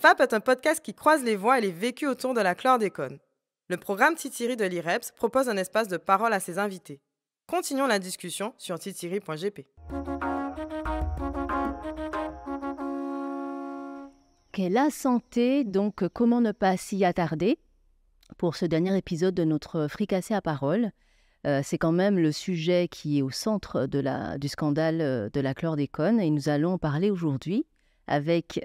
FAP est un podcast qui croise les voix et les vécus autour de la chlordécone. Le programme Titiri de l'IREPS propose un espace de parole à ses invités. Continuons la discussion sur titiri.gp. Ok, la santé, donc comment ne pas s'y attarder pour ce dernier épisode de notre Fricassé à parole. C'est quand même le sujet qui est au centre du scandale de la chlordécone et nous allons en parler aujourd'hui avec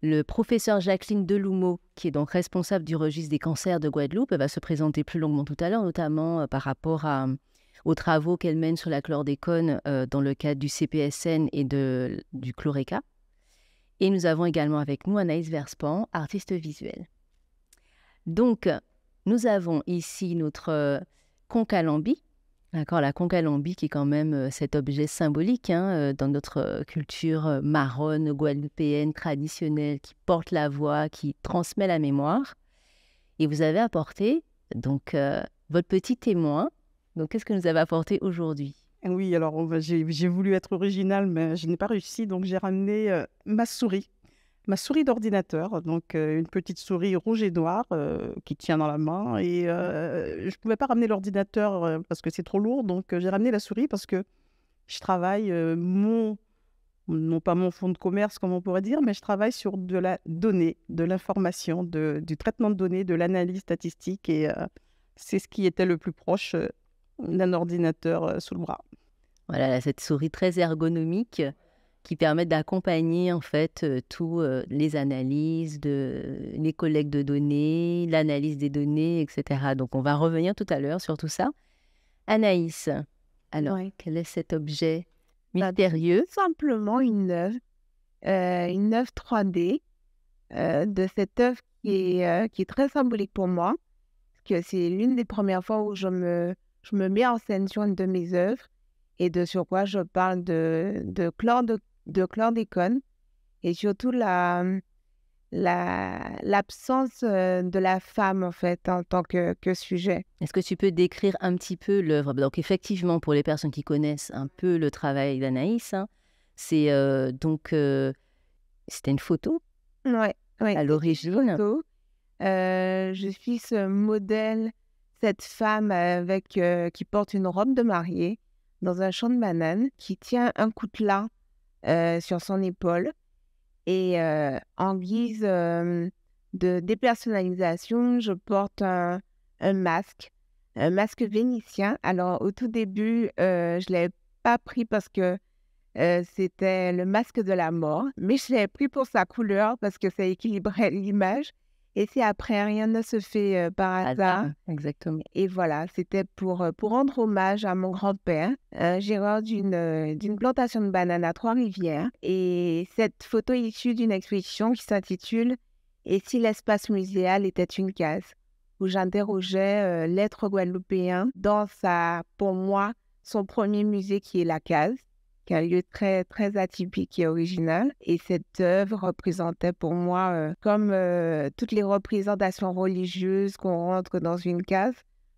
le professeur Jacqueline Deloumeau, qui est donc responsable du registre des cancers de Guadeloupe. Elle va se présenter plus longuement tout à l'heure, notamment par rapport aux travaux qu'elle mène sur la chlordécone dans le cadre du CPSN et du Chloreca. Et nous avons également avec nous Anaïs Verspan, artiste visuelle. Donc, nous avons ici notre concalambie, d'accord, la concalambie qui est quand même cet objet symbolique dans notre culture marronne, guadeloupéenne, traditionnelle, qui porte la voix, qui transmet la mémoire. Et vous avez apporté donc votre petit témoin. Donc, qu'est-ce que nous avez apporté aujourd'hui ? Oui, alors j'ai voulu être originale, mais je n'ai pas réussi, donc j'ai ramené ma souris d'ordinateur, donc une petite souris rouge et noire qui tient dans la main. Et je ne pouvais pas ramener l'ordinateur parce que c'est trop lourd, donc j'ai ramené la souris parce que je travaille non pas mon fonds de commerce comme on pourrait dire, mais je travaille sur de la donnée, de l'information, du traitement de données, de l'analyse statistique, et c'est ce qui était le plus proche d'un ordinateur sous le bras. Voilà, cette souris très ergonomique qui permet d'accompagner en fait tous les analyses, les collectes de données, l'analyse des données, etc. Donc on va revenir tout à l'heure sur tout ça. Anaïs, alors quel est cet objet mystérieux ? Tout simplement une œuvre 3D de cette œuvre qui est très symbolique pour moi, parce que c'est l'une des premières fois où je me mets en scène sur une de mes œuvres, et de sur quoi je parle de chlordécone, et surtout l'absence de la femme en fait en tant que sujet. Est-ce que tu peux décrire un petit peu l'œuvre ? Donc effectivement, pour les personnes qui connaissent un peu le travail d'Anaïs, c'est c'était une photo à l'origine. Je suis ce modèle, cette femme qui porte une robe de mariée dans un champ de bananes, qui tient un coutelas sur son épaule, et en guise de dépersonnalisation, je porte un masque vénitien. Alors au tout début, je ne l'avais pas pris parce que c'était le masque de la mort, mais je l'avais pris pour sa couleur parce que ça équilibrait l'image. Et c'est après, rien ne se fait par hasard. Exactement. Et voilà, c'était pour rendre hommage à mon grand-père, gérant d'une plantation de bananes à Trois-Rivières. Et cette photo est issue d'une exposition qui s'intitule « Et si l'espace muséal était une case ?» où j'interrogeais l'être guadeloupéen dans pour moi, son premier musée qui est la case, qui est un lieu très, très atypique et original. Et cette œuvre représentait pour moi, comme toutes les représentations religieuses qu'on rentre dans une case,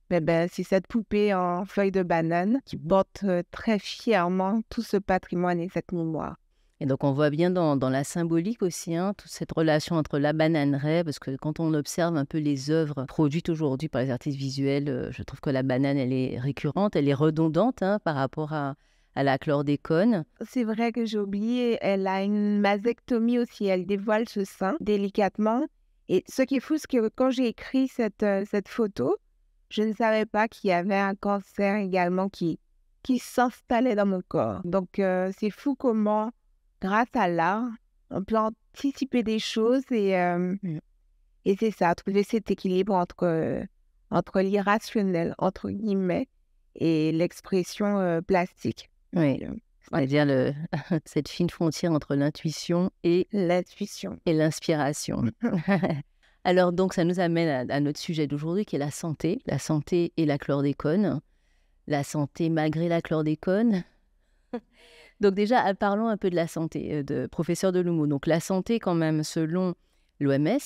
c'est cette poupée en feuille de banane qui porte très fièrement tout ce patrimoine et cette mémoire. Et donc on voit bien dans la symbolique aussi, toute cette relation entre la bananeraie, parce que quand on observe un peu les œuvres produites aujourd'hui par les artistes visuels, je trouve que la banane, elle est récurrente, elle est redondante par rapport à la chlordécone. C'est vrai que j'ai oublié, elle a une mastectomie aussi, elle dévoile ce sein délicatement. Et ce qui est fou, c'est que quand j'ai écrit cette photo, je ne savais pas qu'il y avait un cancer également qui s'installait dans mon corps. Donc c'est fou comment, grâce à l'art, on peut anticiper des choses, et c'est ça, trouver cet équilibre entre l'irrationnel, entre guillemets, et l'expression plastique. Oui, c'est-à-dire cette fine frontière entre l'intuition et l'inspiration. Alors donc ça nous amène à notre sujet d'aujourd'hui qui est la santé et la chlordécone, la santé malgré la chlordécone. Donc déjà, parlons un peu de la santé, de professeur Deloumeau. Donc la santé quand même, selon l'OMS,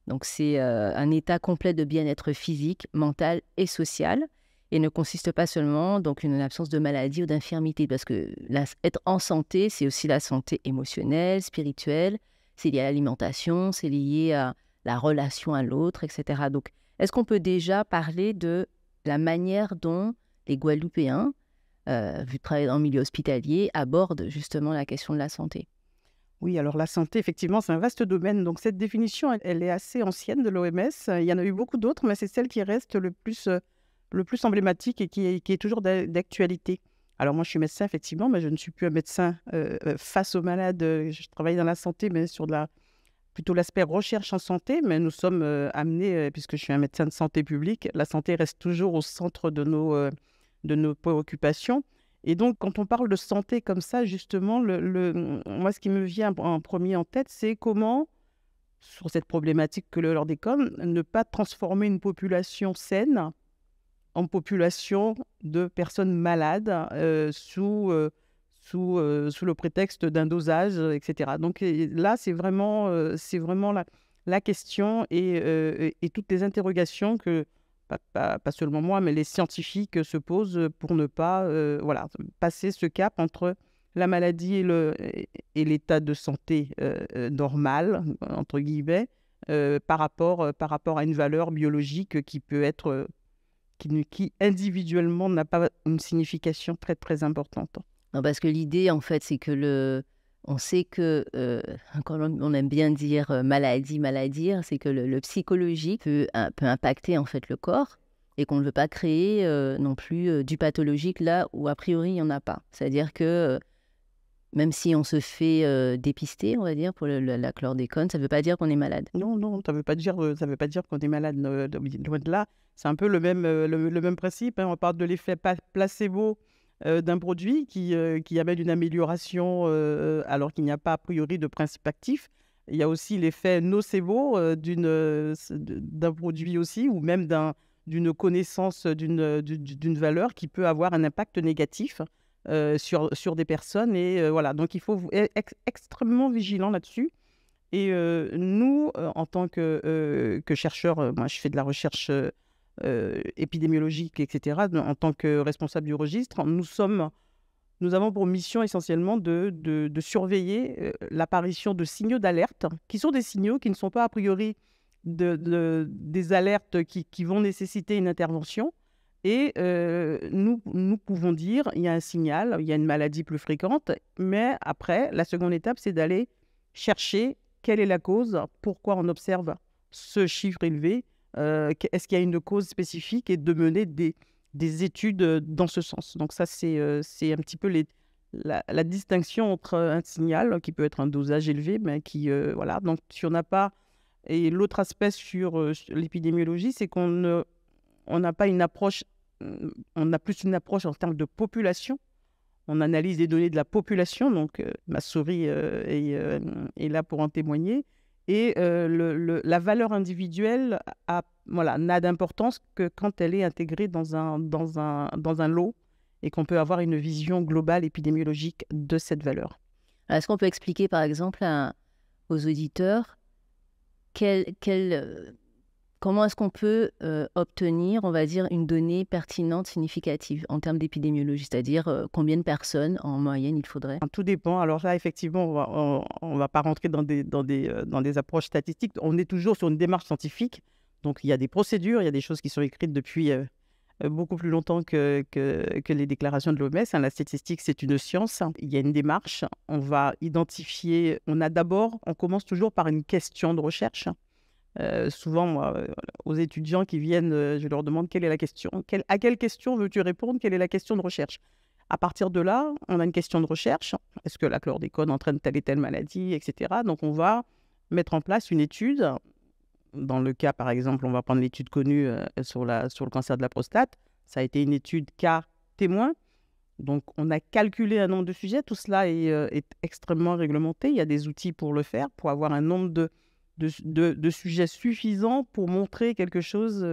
donc c'est un état complet de bien-être physique, mental et social, et ne consiste pas seulement donc une absence de maladie ou d'infirmité, parce que être en santé, c'est aussi la santé émotionnelle, spirituelle, c'est lié à l'alimentation, c'est lié à la relation à l'autre, etc. Donc, est-ce qu'on peut déjà parler de la manière dont les Guadeloupéens, vu de travailler dans le milieu hospitalier, abordent justement la question de la santé? Oui, alors la santé, effectivement, c'est un vaste domaine. Donc cette définition, elle est assez ancienne de l'OMS. Il y en a eu beaucoup d'autres, mais c'est celle qui reste le plus emblématique et qui est toujours d'actualité. Alors moi, je suis médecin, effectivement, mais je ne suis plus un médecin face aux malades. Je travaille dans la santé, mais sur plutôt l'aspect recherche en santé. Mais nous sommes amenés, puisque je suis un médecin de santé publique, la santé reste toujours au centre de nos préoccupations. Et donc, quand on parle de santé comme ça, justement, moi, ce qui me vient en premier en tête, c'est comment, sur cette problématique que le chlordécone, ne pas transformer une population saine en population de personnes malades sous le prétexte d'un dosage, etc. Donc là, c'est vraiment la question et toutes les interrogations que pas seulement moi, mais les scientifiques se posent pour ne pas passer ce cap entre la maladie et l'état de santé normal, entre guillemets, par rapport à une valeur biologique qui peut être, qui individuellement n'a pas une signification très, très importante. Non, parce que l'idée, en fait, c'est que on sait que, quand on aime bien dire maladie, c'est que le psychologique peut impacter en fait le corps et qu'on ne veut pas créer non plus du pathologique là où a priori il n'y en a pas. C'est-à-dire que même si on se fait dépister, on va dire, pour la chlordécone, ça ne veut pas dire qu'on est malade. Non, ça ne veut pas dire qu'on est malade, loin de là. C'est un peu le même principe, hein. On parle de l'effet placebo d'un produit qui amène une amélioration alors qu'il n'y a pas a priori de principe actif. Il y a aussi l'effet nocebo d'un produit aussi, ou même d'une connaissance d'une valeur qui peut avoir un impact négatif sur des personnes. Et voilà, donc il faut être extrêmement vigilant là-dessus. Et nous, en tant que chercheurs, moi je fais de la recherche épidémiologique, etc., en tant que responsable du registre, nous avons pour mission essentiellement de surveiller l'apparition de signaux d'alerte, qui sont des signaux qui ne sont pas a priori des alertes qui vont nécessiter une intervention. Et nous pouvons dire, il y a un signal, il y a une maladie plus fréquente, mais après, la seconde étape, c'est d'aller chercher quelle est la cause, pourquoi on observe ce chiffre élevé, est-ce qu'il y a une cause spécifique, et de mener des études dans ce sens. Donc ça, c'est un petit peu la distinction entre un signal qui peut être un dosage élevé, mais voilà. Donc si on n'a pas... Et l'autre aspect sur l'épidémiologie, c'est qu'on n'a pas une approche, on a plus une approche en termes de population. On analyse les données de la population, donc ma souris est là pour en témoigner. Et la valeur individuelle n'a d'importance que quand elle est intégrée dans un lot et qu'on peut avoir une vision globale épidémiologique de cette valeur. Est-ce qu'on peut expliquer, par exemple, aux auditeurs comment est-ce qu'on peut obtenir, on va dire, une donnée pertinente, significative en termes d'épidémiologie, c'est-à-dire combien de personnes en moyenne il faudrait? Tout dépend. Alors là, effectivement, on va pas rentrer dans des approches statistiques. On est toujours sur une démarche scientifique. Donc, il y a des procédures, il y a des choses qui sont écrites depuis beaucoup plus longtemps que les déclarations de l'OMS. La statistique, c'est une science. Il y a une démarche. On va identifier. On commence toujours par une question de recherche. Souvent, moi, aux étudiants qui viennent, je leur demande quelle est la question. À quelle question veux-tu répondre? Quelle est la question de recherche? À partir de là, on a une question de recherche. Est-ce que la chlordécone entraîne telle et telle maladie, etc. Donc, on va mettre en place une étude. Dans le cas, par exemple, on va prendre l'étude connue sur le cancer de la prostate. Ça a été une étude cas témoin. Donc, on a calculé un nombre de sujets. Tout cela est extrêmement réglementé. Il y a des outils pour le faire, pour avoir un nombre de sujets suffisants pour montrer quelque chose,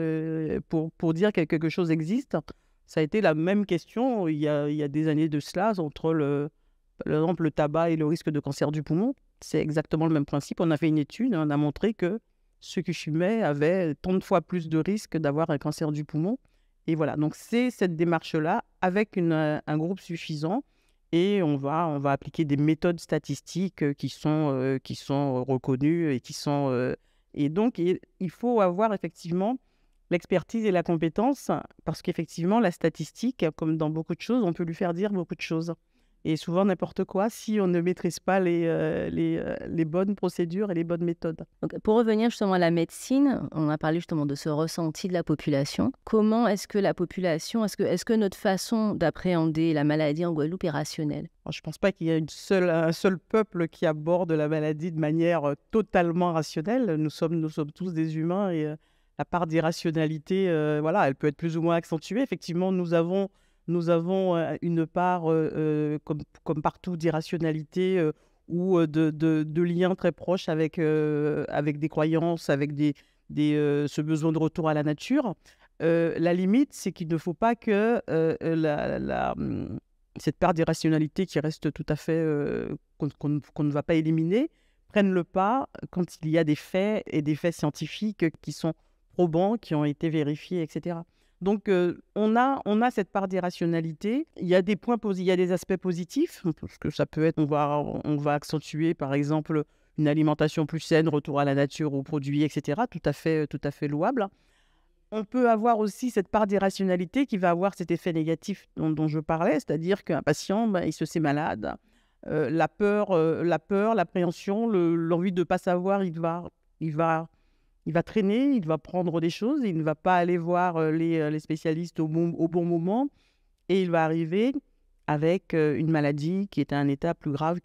pour dire que quelque chose existe. Ça a été la même question il y a des années de cela entre par exemple, le tabac et le risque de cancer du poumon. C'est exactement le même principe. On a fait une étude, on a montré que ceux qui fumaient avaient tant de fois plus de risques d'avoir un cancer du poumon. Et voilà, donc c'est cette démarche-là avec un groupe suffisant. et on va appliquer des méthodes statistiques qui sont reconnues et qui sont... et donc, il faut avoir effectivement l'expertise et la compétence, parce qu'effectivement, la statistique, comme dans beaucoup de choses, on peut lui faire dire beaucoup de choses. Et souvent n'importe quoi si on ne maîtrise pas les bonnes procédures et les bonnes méthodes. Donc, pour revenir justement à la médecine, on a parlé justement de ce ressenti de la population. Comment est-ce que la population, est-ce que notre façon d'appréhender la maladie en Guadeloupe est rationnelle? Alors, je ne pense pas qu'il y ait un seul peuple qui aborde la maladie de manière totalement rationnelle. Nous sommes tous des humains et la part d'irrationalité, voilà, elle peut être plus ou moins accentuée. Effectivement, nous avons une part, comme partout, d'irrationalité ou de liens très proches avec des croyances, avec ce besoin de retour à la nature. La limite, c'est qu'il ne faut pas que cette part d'irrationalité qui reste tout à fait, qu'on ne va pas éliminer, prenne le pas quand il y a des faits et des faits scientifiques qui sont probants, qui ont été vérifiés, etc. Donc, on a cette part d'irrationalité. Il y a il y a des aspects positifs, parce que ça peut être, on va accentuer, par exemple, une alimentation plus saine, retour à la nature, aux produits, etc. Tout à fait louable. On peut avoir aussi cette part d'irrationalité qui va avoir cet effet négatif dont je parlais, c'est-à-dire qu'un patient, il se sent malade. La peur, l'appréhension, l'envie de ne pas savoir, il va traîner, il va prendre des choses, il ne va pas aller voir les spécialistes au bon moment, et il va arriver avec une maladie qui est à un état plus grave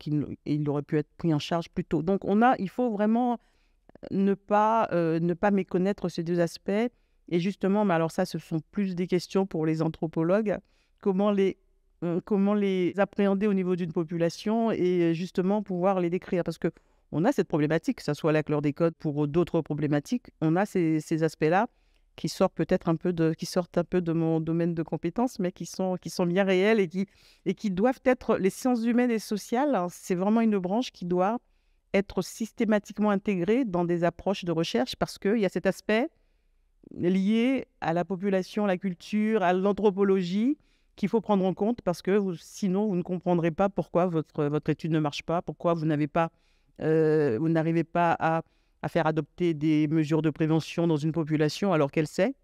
il aurait pu être pris en charge plus tôt. Donc il faut vraiment ne pas méconnaître ces deux aspects. Et justement, mais alors ça, ce sont plus des questions pour les anthropologues, comment les appréhender au niveau d'une population et justement pouvoir les décrire. Parce que on a cette problématique, que ce soit la chlordécone pour d'autres problématiques, on a ces aspects-là qui sortent un peu de mon domaine de compétences, mais qui sont bien réels et qui doivent être... Les sciences humaines et sociales, hein, c'est vraiment une branche qui doit être systématiquement intégrée dans des approches de recherche, parce qu'il y a cet aspect lié à la population, la culture, à l'anthropologie, qu'il faut prendre en compte, parce que sinon, vous ne comprendrez pas pourquoi votre étude ne marche pas, pourquoi vous n'arrivez pas à faire adopter des mesures de prévention dans une population alors qu'elle sait.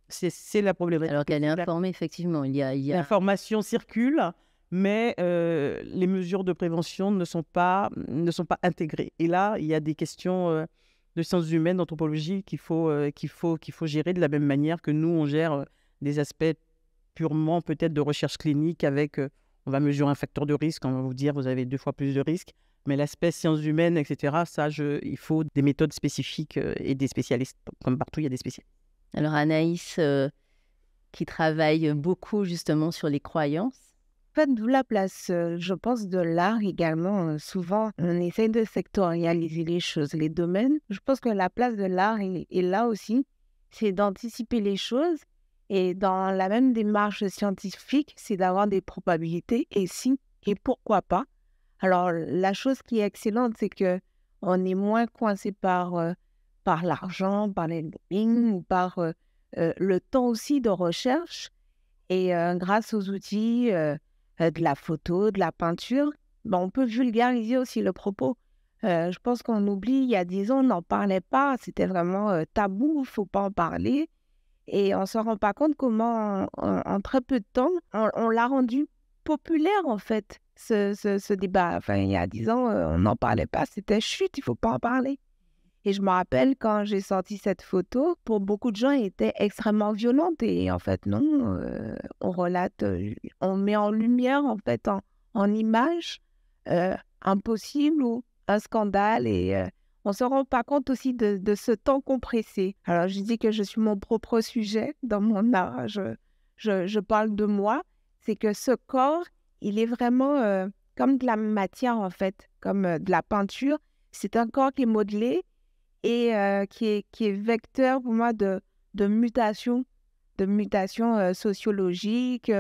C'est la problématique. Alors qu'elle est informée, effectivement. L'information circule, mais les mesures de prévention ne sont pas intégrées. Et là, il y a des questions de sciences humaines, d'anthropologie qu'il faut gérer de la même manière que nous, on gère des aspects purement peut-être de recherche clinique avec, on va mesurer un facteur de risque, on va vous dire vous avez 2 fois plus de risques, mais l'aspect sciences humaines, etc., il faut des méthodes spécifiques et des spécialistes. Comme partout, il y a des spécialistes. Alors Anaïs, qui travaille beaucoup justement sur les croyances. En fait, d'où la place, je pense, de l'art également. Souvent, on essaie de sectorialiser les choses, les domaines. Je pense que la place de l'art est là aussi, c'est d'anticiper les choses. Et dans la même démarche scientifique, c'est d'avoir des probabilités et si et pourquoi pas. Alors, la chose qui est excellente, c'est qu'on est moins coincé par l'argent, par les lobbying ou par le temps aussi de recherche. Et grâce aux outils de la photo, de la peinture, on peut vulgariser aussi le propos. Je pense qu'on oublie, il y a 10 ans, on n'en parlait pas, c'était vraiment tabou, il ne faut pas en parler. Et on ne se rend pas compte comment, en très peu de temps, on l'a rendu populaire, en fait, ce débat. Enfin, il y a 10 ans, on n'en parlait pas, c'était chut, il ne faut pas en parler. Et je me rappelle quand j'ai sorti cette photo, pour beaucoup de gens, elle était extrêmement violente. Et en fait, non, on relate, on met en lumière, en fait, en image, un possible ou un scandale. Et on ne se rend pas compte aussi de ce temps compressé. Alors, je dis que je suis mon propre sujet dans mon art. Je parle de moi. C'est que ce corps, il est vraiment comme de la matière, en fait, comme de la peinture. C'est un corps qui est modelé et qui est vecteur pour moi de mutation sociologique.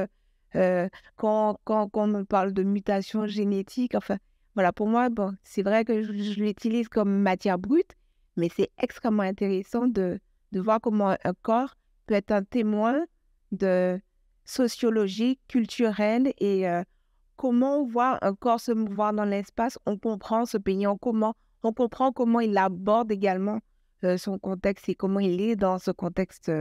Quand on me parle de mutation génétique, enfin, voilà, pour moi, c'est vrai que je l'utilise comme matière brute, mais c'est extrêmement intéressant de voir comment un corps peut être un témoin de sociologie culturelle et comment on voit un corps se mouvoir dans l'espace, on comprend ce pays, on comprend comment il aborde également son contexte et comment il est dans ce contexte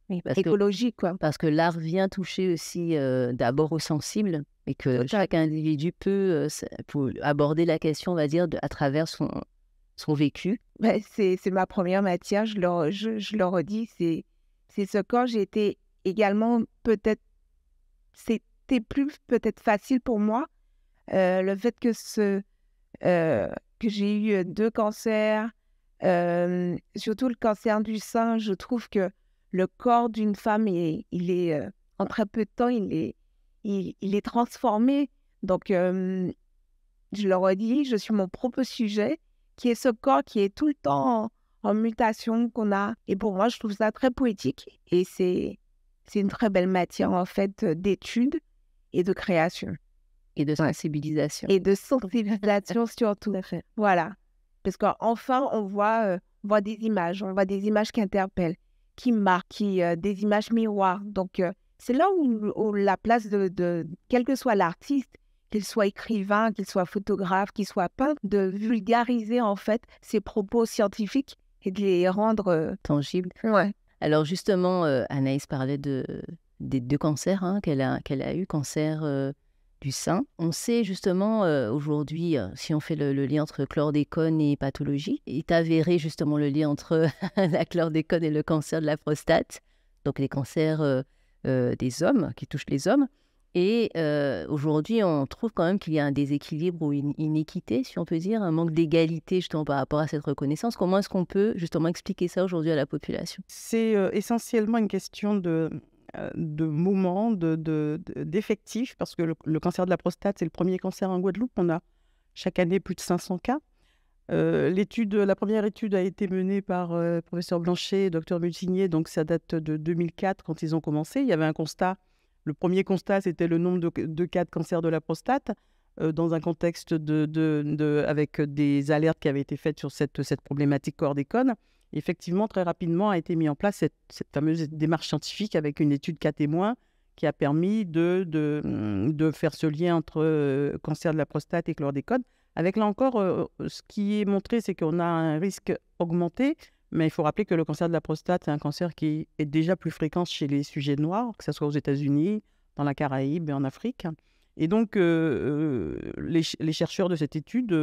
Oui, écologique, quoi. parce que l'art vient toucher aussi d'abord au sensible et que chaque individu peut pour aborder la question, on va dire, à travers son vécu. Ouais, c'est ma première matière, je le redis, c'est ce corps. J'ai été également peut-être, c'était plus peut-être facile pour moi, le fait que j'ai eu 2 cancers, surtout le cancer du sein. Je trouve que le corps d'une femme, il est en très peu de temps, il est transformé. Donc, je le redis, je suis mon propre sujet, qui est ce corps qui est tout le temps en mutation qu'on a. Et pour moi, je trouve ça très poétique. Et c'est une très belle matière, en fait, d'étude et de création. Et de sensibilisation. Et de sensibilisation surtout. Tout à fait. Voilà. Parce qu'enfin, on voit des images. On voit des images qui interpellent, qui marquent, des images miroirs. Donc, c'est là où la place de quel que soit l'artiste, qu'il soit écrivain, qu'il soit photographe, qu'il soit peintre, de vulgariser en fait ses propos scientifiques et de les rendre Tangible. Ouais. Alors justement, Anaïs parlait des 2 cancers qu'elle a eu, cancer du sein. On sait justement aujourd'hui, si on fait le lien entre chlordécone et pathologie, il est avéré justement le lien entre la chlordécone et le cancer de la prostate, donc les cancers des hommes, qui touchent les hommes. Et aujourd'hui, on trouve quand même qu'il y a un déséquilibre ou une inéquité, si on peut dire, un manque d'égalité justement par rapport à cette reconnaissance. Comment est-ce qu'on peut justement expliquer ça aujourd'hui à la population? C'est essentiellement une question de moment, d'effectifs, parce que le cancer de la prostate, c'est le premier cancer en Guadeloupe. On a chaque année plus de 500 cas. La première étude a été menée par professeur Blanchet et docteur Mulsigné, donc ça date de 2004 quand ils ont commencé. Il y avait un constat. Le premier constat, c'était le nombre de cas de cancer de la prostate dans un contexte avec des alertes qui avaient été faites sur cette problématique chlordécone. Effectivement, très rapidement a été mis en place cette fameuse démarche scientifique avec une étude cas témoin qui a permis de faire ce lien entre cancer de la prostate et chlordécone. Avec là encore, ce qui est montré, c'est qu'on a un risque augmenté, mais il faut rappeler que le cancer de la prostate, c'est un cancer qui est déjà plus fréquent chez les sujets noirs, que ce soit aux États-Unis, dans la Caraïbe et en Afrique. Et donc, les chercheurs de cette étude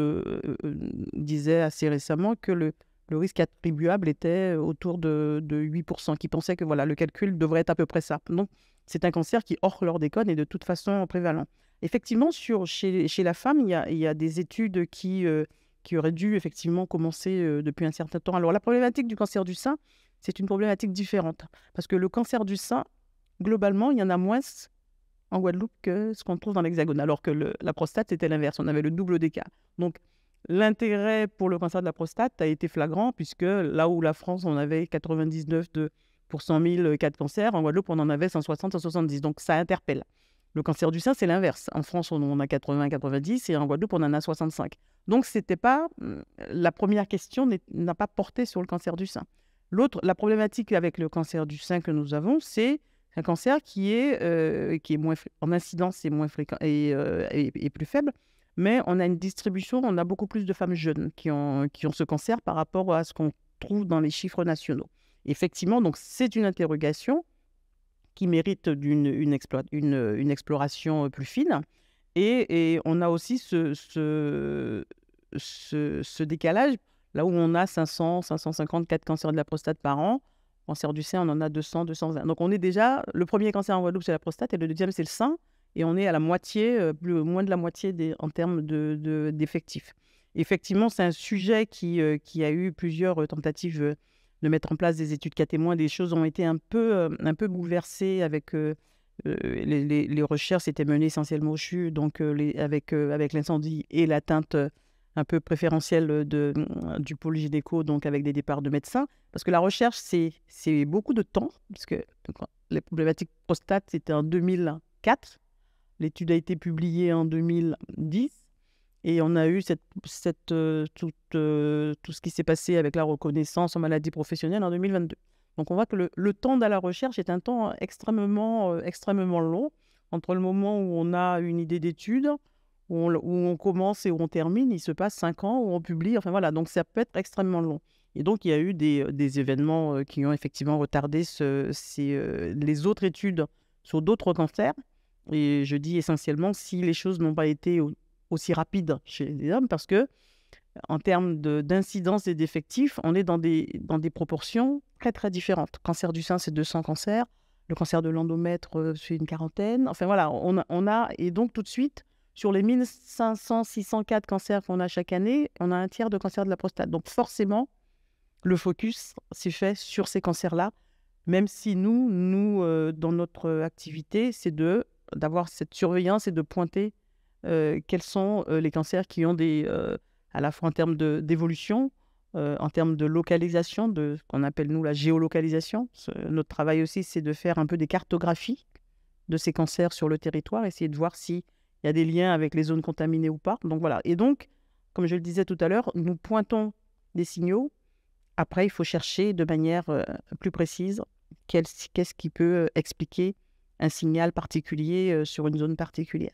disaient assez récemment que le risque attribuable était autour de 8%, qui pensaient que voilà, le calcul devrait être à peu près ça. Donc, c'est un cancer qui, hors chlordécone, est de toute façon prévalent. Effectivement, chez la femme, il y a des études qui auraient dû effectivement commencer depuis un certain temps. Alors, la problématique du cancer du sein, c'est une problématique différente. Parce que le cancer du sein, globalement, il y en a moins en Guadeloupe que ce qu'on trouve dans l'Hexagone. Alors que la prostate, c'était l'inverse. On avait le double des cas. Donc, l'intérêt pour le cancer de la prostate a été flagrant, puisque là où la France, on avait 99 pour 100 000 cas de cancer, en Guadeloupe, on en avait 160, 170. Donc, ça interpelle. Le cancer du sein, c'est l'inverse. En France, on en a 80, 90 et en Guadeloupe, on en a 65. Donc, c'était pas, la première question n'a pas porté sur le cancer du sein. La problématique avec le cancer du sein que nous avons, c'est un cancer qui est moins en incidence, et moins fréquent et plus faible. Mais on a une distribution, on a beaucoup plus de femmes jeunes qui ont ce cancer par rapport à ce qu'on trouve dans les chiffres nationaux. Effectivement, donc c'est une interrogation qui mérite une exploration plus fine. Et on a aussi ce décalage, là où on a 500, 554 cancers de la prostate par an. Cancer du sein, on en a 200, 220. Donc on est déjà, le premier cancer en Guadeloupe, c'est la prostate, et le deuxième, c'est le sein. Et on est à la moitié, moins de la moitié en termes d'effectifs. Effectivement, c'est un sujet qui a eu plusieurs tentatives de mettre en place des études cas témoins. Les choses ont été un peu bouleversées avec les recherches étaient menées essentiellement au CHU, donc avec l'incendie et l'atteinte un peu préférentielle du pôle gynéco, donc avec des départs de médecins. Parce que la recherche, c'est beaucoup de temps, parce que les problématiques prostate, c'était en 2004. L'étude a été publiée en 2010 et on a eu tout ce qui s'est passé avec la reconnaissance en maladie professionnelle en 2022. Donc on voit que le temps de la recherche est un temps extrêmement long entre le moment où on a une idée d'étude, où on commence et où on termine, il se passe 5 ans, où on publie, enfin voilà, donc ça peut être extrêmement long. Et donc, il y a eu des événements qui ont effectivement retardé les autres études sur d'autres cancers. Et je dis essentiellement si les choses n'ont pas été aussi rapides chez les hommes, parce que en termes d'incidence et d'effectifs, on est dans des proportions très, très différentes. Cancer du sein, c'est 200 cancers. Le cancer de l'endomètre, c'est une quarantaine. Enfin voilà, et donc tout de suite, sur les 1500-604 cancers qu'on a chaque année, on a un tiers de cancer de la prostate. Donc forcément, le focus s'est fait sur ces cancers-là, même si nous dans notre activité, c'est d'avoir cette surveillance et de pointer quels sont les cancers qui ont à la fois en termes d'évolution, en termes de localisation, de ce qu'on appelle nous la géolocalisation. Notre travail aussi, c'est de faire un peu des cartographies de ces cancers sur le territoire, essayer de voir s'il y a des liens avec les zones contaminées ou pas. Donc voilà. Et donc, comme je le disais tout à l'heure, nous pointons des signaux. Après, il faut chercher de manière plus précise qu'est-ce qui peut expliquer un signal particulier sur une zone particulière.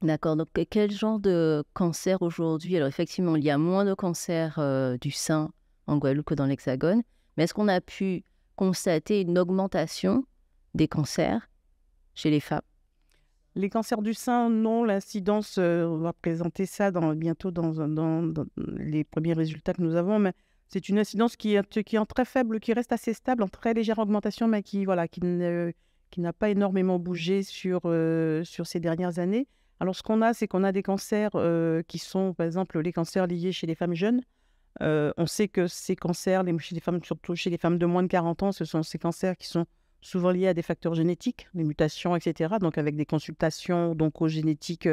D'accord, donc quel genre de cancer aujourd'hui? Alors effectivement, il y a moins de cancers du sein en Guadeloupe que dans l'Hexagone, mais est-ce qu'on a pu constater une augmentation des cancers chez les femmes? Les cancers du sein, non. L'incidence, on va présenter ça bientôt dans les premiers résultats que nous avons, mais c'est une incidence qui est en très faible, qui reste assez stable, en très légère augmentation, mais qui n'a pas énormément bougé sur ces dernières années. Alors, ce qu'on a, c'est qu'on a des cancers qui sont, par exemple, les cancers liés chez les femmes jeunes. On sait que ces cancers, chez les femmes, surtout chez les femmes de moins de 40 ans, ce sont ces cancers qui sont souvent liés à des facteurs génétiques, des mutations, etc. Donc, avec des consultations oncogénétiques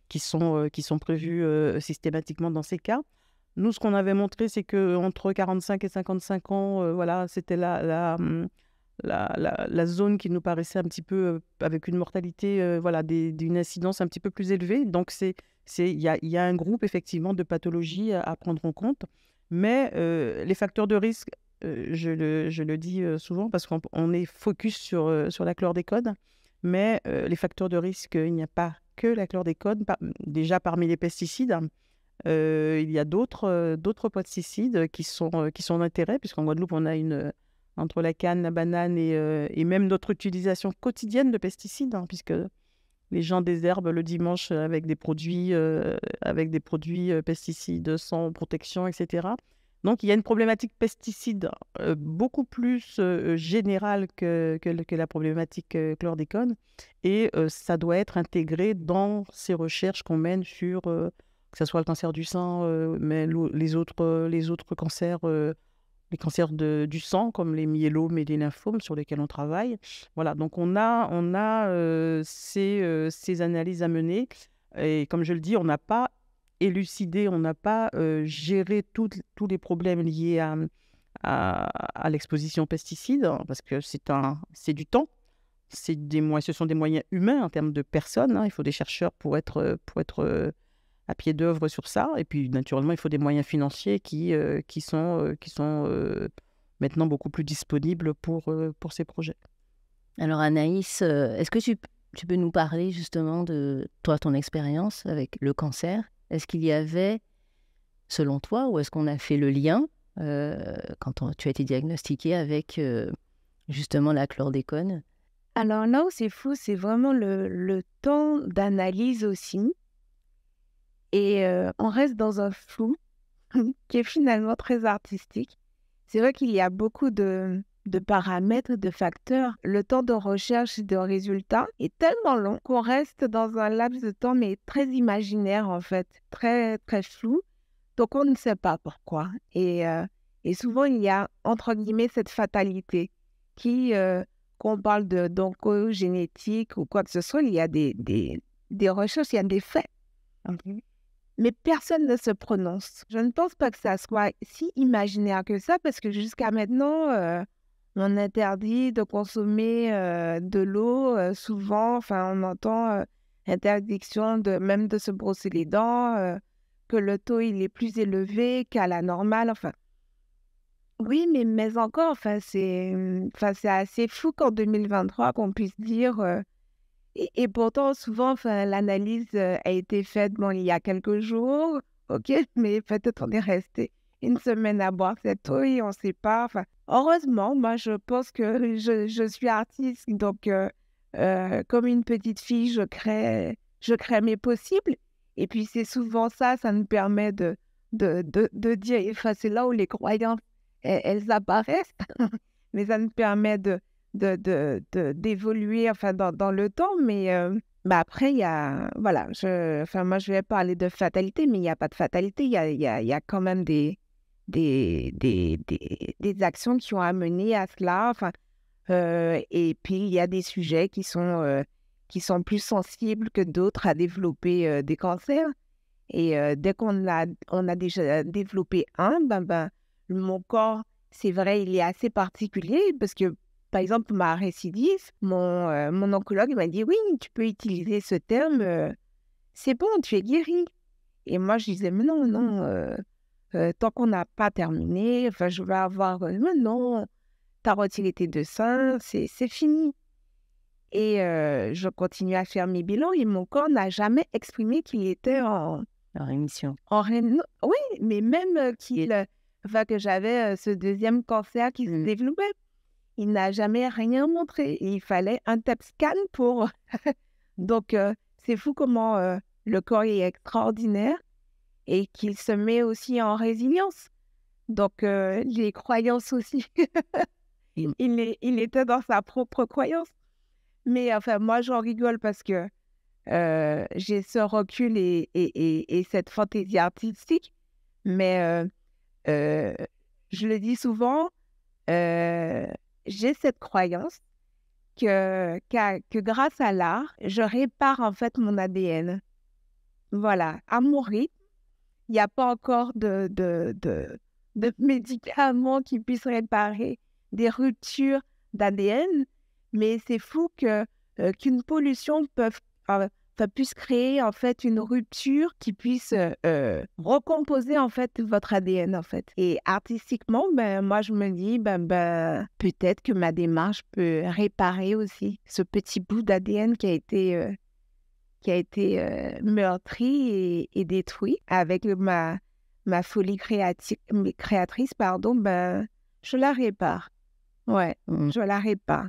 qui sont prévues systématiquement dans ces cas. Nous, ce qu'on avait montré, c'est qu'entre 45 et 55 ans, voilà, c'était la zone qui nous paraissait un petit peu avec une mortalité, voilà, d'une incidence un petit peu plus élevée. Donc, il y a un groupe, effectivement, de pathologies à prendre en compte. Mais les facteurs de risque, je le dis souvent parce qu'on est focus sur la chlordécone. Mais les facteurs de risque, il n'y a pas que la chlordécone. Déjà, parmi les pesticides, il y a d'autres pesticides qui sont d'intérêt, puisqu'en Guadeloupe, on a entre la canne, la banane et même notre utilisation quotidienne de pesticides, puisque les gens désherbent le dimanche avec des produits pesticides sans protection, etc. Donc, il y a une problématique pesticide beaucoup plus générale que la problématique chlordécone. Et ça doit être intégré dans ces recherches qu'on mène sur, que ce soit le cancer du sein, mais les autres cancers, les cancers du sang, comme les myélomes et les lymphomes sur lesquels on travaille. Voilà, donc on a ces analyses à mener. Et comme je le dis, on n'a pas élucidé, on n'a pas géré tous les problèmes liés à l'exposition aux pesticides, parce que c'est du temps. Ce sont des moyens humains en termes de personnes. Il faut des chercheurs pour être à pied d'œuvre sur ça. Et puis, naturellement, il faut des moyens financiers qui sont maintenant beaucoup plus disponibles pour ces projets. Alors Anaïs, est-ce que tu peux nous parler justement de toi, ton expérience avec le cancer? Est-ce qu'il y avait, selon toi, ou est-ce qu'on a fait le lien quand tu as été diagnostiquée avec justement la chlordécone? Alors là où c'est fou, c'est vraiment le temps d'analyse aussi. Et on reste dans un flou qui est finalement très artistique. C'est vrai qu'il y a beaucoup de paramètres, de facteurs. Le temps de recherche et de résultats est tellement long qu'on reste dans un laps de temps, mais très imaginaire en fait, très, très flou. Donc on ne sait pas pourquoi. Et souvent, il y a, entre guillemets, cette fatalité qui, qu'on parle d'oncogénétique ou quoi que ce soit, il y a des recherches, il y a des faits. Mais personne ne se prononce. Je ne pense pas que ça soit si imaginaire que ça, parce que jusqu'à maintenant, on interdit de consommer de l'eau souvent. Enfin, on entend interdiction même de se brosser les dents, que le taux il est plus élevé qu'à la normale. Enfin, oui, mais encore, c'est assez fou qu'en 2023, qu'on puisse dire Et pourtant, souvent, l'analyse a été faite il y a quelques jours, ok, mais peut-être on est resté une semaine à boire cette eau et on ne sait pas. Heureusement, moi, je pense que je suis artiste, donc comme une petite fille, je crée mes possibles. Et puis, c'est souvent ça nous permet de dire, c'est là où les croyances, elles apparaissent, mais ça nous permet d'évoluer dans le temps. Mais après, il y a, voilà, moi, je vais parler de fatalité, mais il n'y a pas de fatalité. Il y a quand même des actions qui ont amené à cela. Et puis, il y a des sujets qui sont plus sensibles que d'autres à développer des cancers. Et dès qu'on a déjà développé un, mon corps, c'est vrai, il est assez particulier parce que, par exemple, ma récidive, mon oncologue m'a dit, oui, tu peux utiliser ce terme, c'est bon, tu es guéri. Et moi, je disais, mais non, tant qu'on n'a pas terminé, je vais avoir, mais non, t'as retiré tes 2 seins, c'est fini. Et je continue à faire mes bilans et mon corps n'a jamais exprimé qu'il était en rémission. Oui, mais même que j'avais ce deuxième cancer qui se développait. Il n'a jamais rien montré. Il fallait un TEP scan pour... Donc, c'est fou comment le corps est extraordinaire et qu'il se met aussi en résilience. Donc, les croyances aussi. Il était dans sa propre croyance. Mais moi, j'en rigole parce que j'ai ce recul et cette fantaisie artistique. Mais je le dis souvent, j'ai cette croyance que grâce à l'art, je répare en fait mon ADN. Voilà, à mon rythme, il n'y a pas encore de médicaments qui puissent réparer des ruptures d'ADN, mais c'est fou qu'une pollution puisse créer en fait une rupture qui puisse recomposer en fait votre ADN en fait. Et artistiquement, moi je me dis peut-être que ma démarche peut réparer aussi ce petit bout d'ADN qui a été meurtri et détruit avec ma folie créatrice, je la répare. Ouais, je la répare.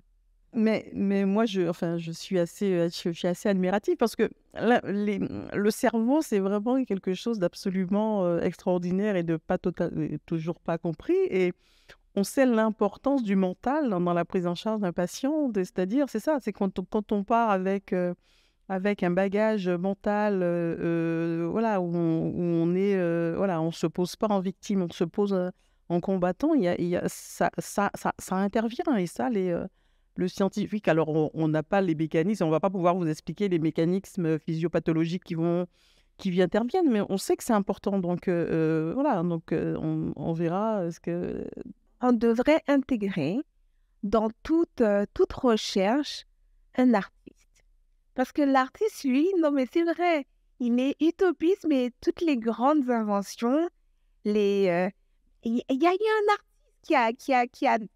Mais moi, je suis assez admirative parce que le cerveau, c'est vraiment quelque chose d'absolument extraordinaire et de pas toujours pas compris. Et on sait l'importance du mental dans la prise en charge d'un patient. C'est-à-dire, c'est ça, c'est quand on part avec un bagage mental, voilà, où on est, voilà, on se pose pas en victime, on se pose en combattant. Ça intervient et ça, le scientifique, alors on n'a pas les mécanismes, on ne va pas pouvoir vous expliquer les mécanismes physiopathologiques qui interviennent, mais on sait que c'est important. Donc voilà, donc on verra ce que... On devrait intégrer dans toute recherche un artiste. Parce que l'artiste, lui, non mais c'est vrai, il est utopiste, mais toutes les grandes inventions, il y a eu un artiste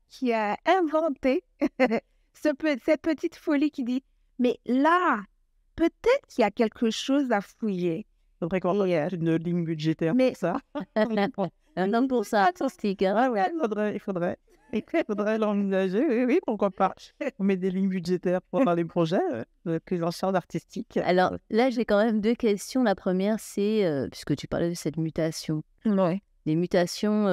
qui a inventé cette petite folie qui dit, mais là, peut-être qu'il y a quelque chose à fouiller. Il faudrait qu'on ait une ligne budgétaire pour ça. Un homme pour ça, artistique. Hein? Ouais, il faudrait l'envisager, oui, pourquoi pas. On met des lignes budgétaires pour faire les projets de prise en charge artistique. Alors là, j'ai quand même 2 questions. La première, c'est, puisque tu parlais de cette mutation, ouais. Les mutations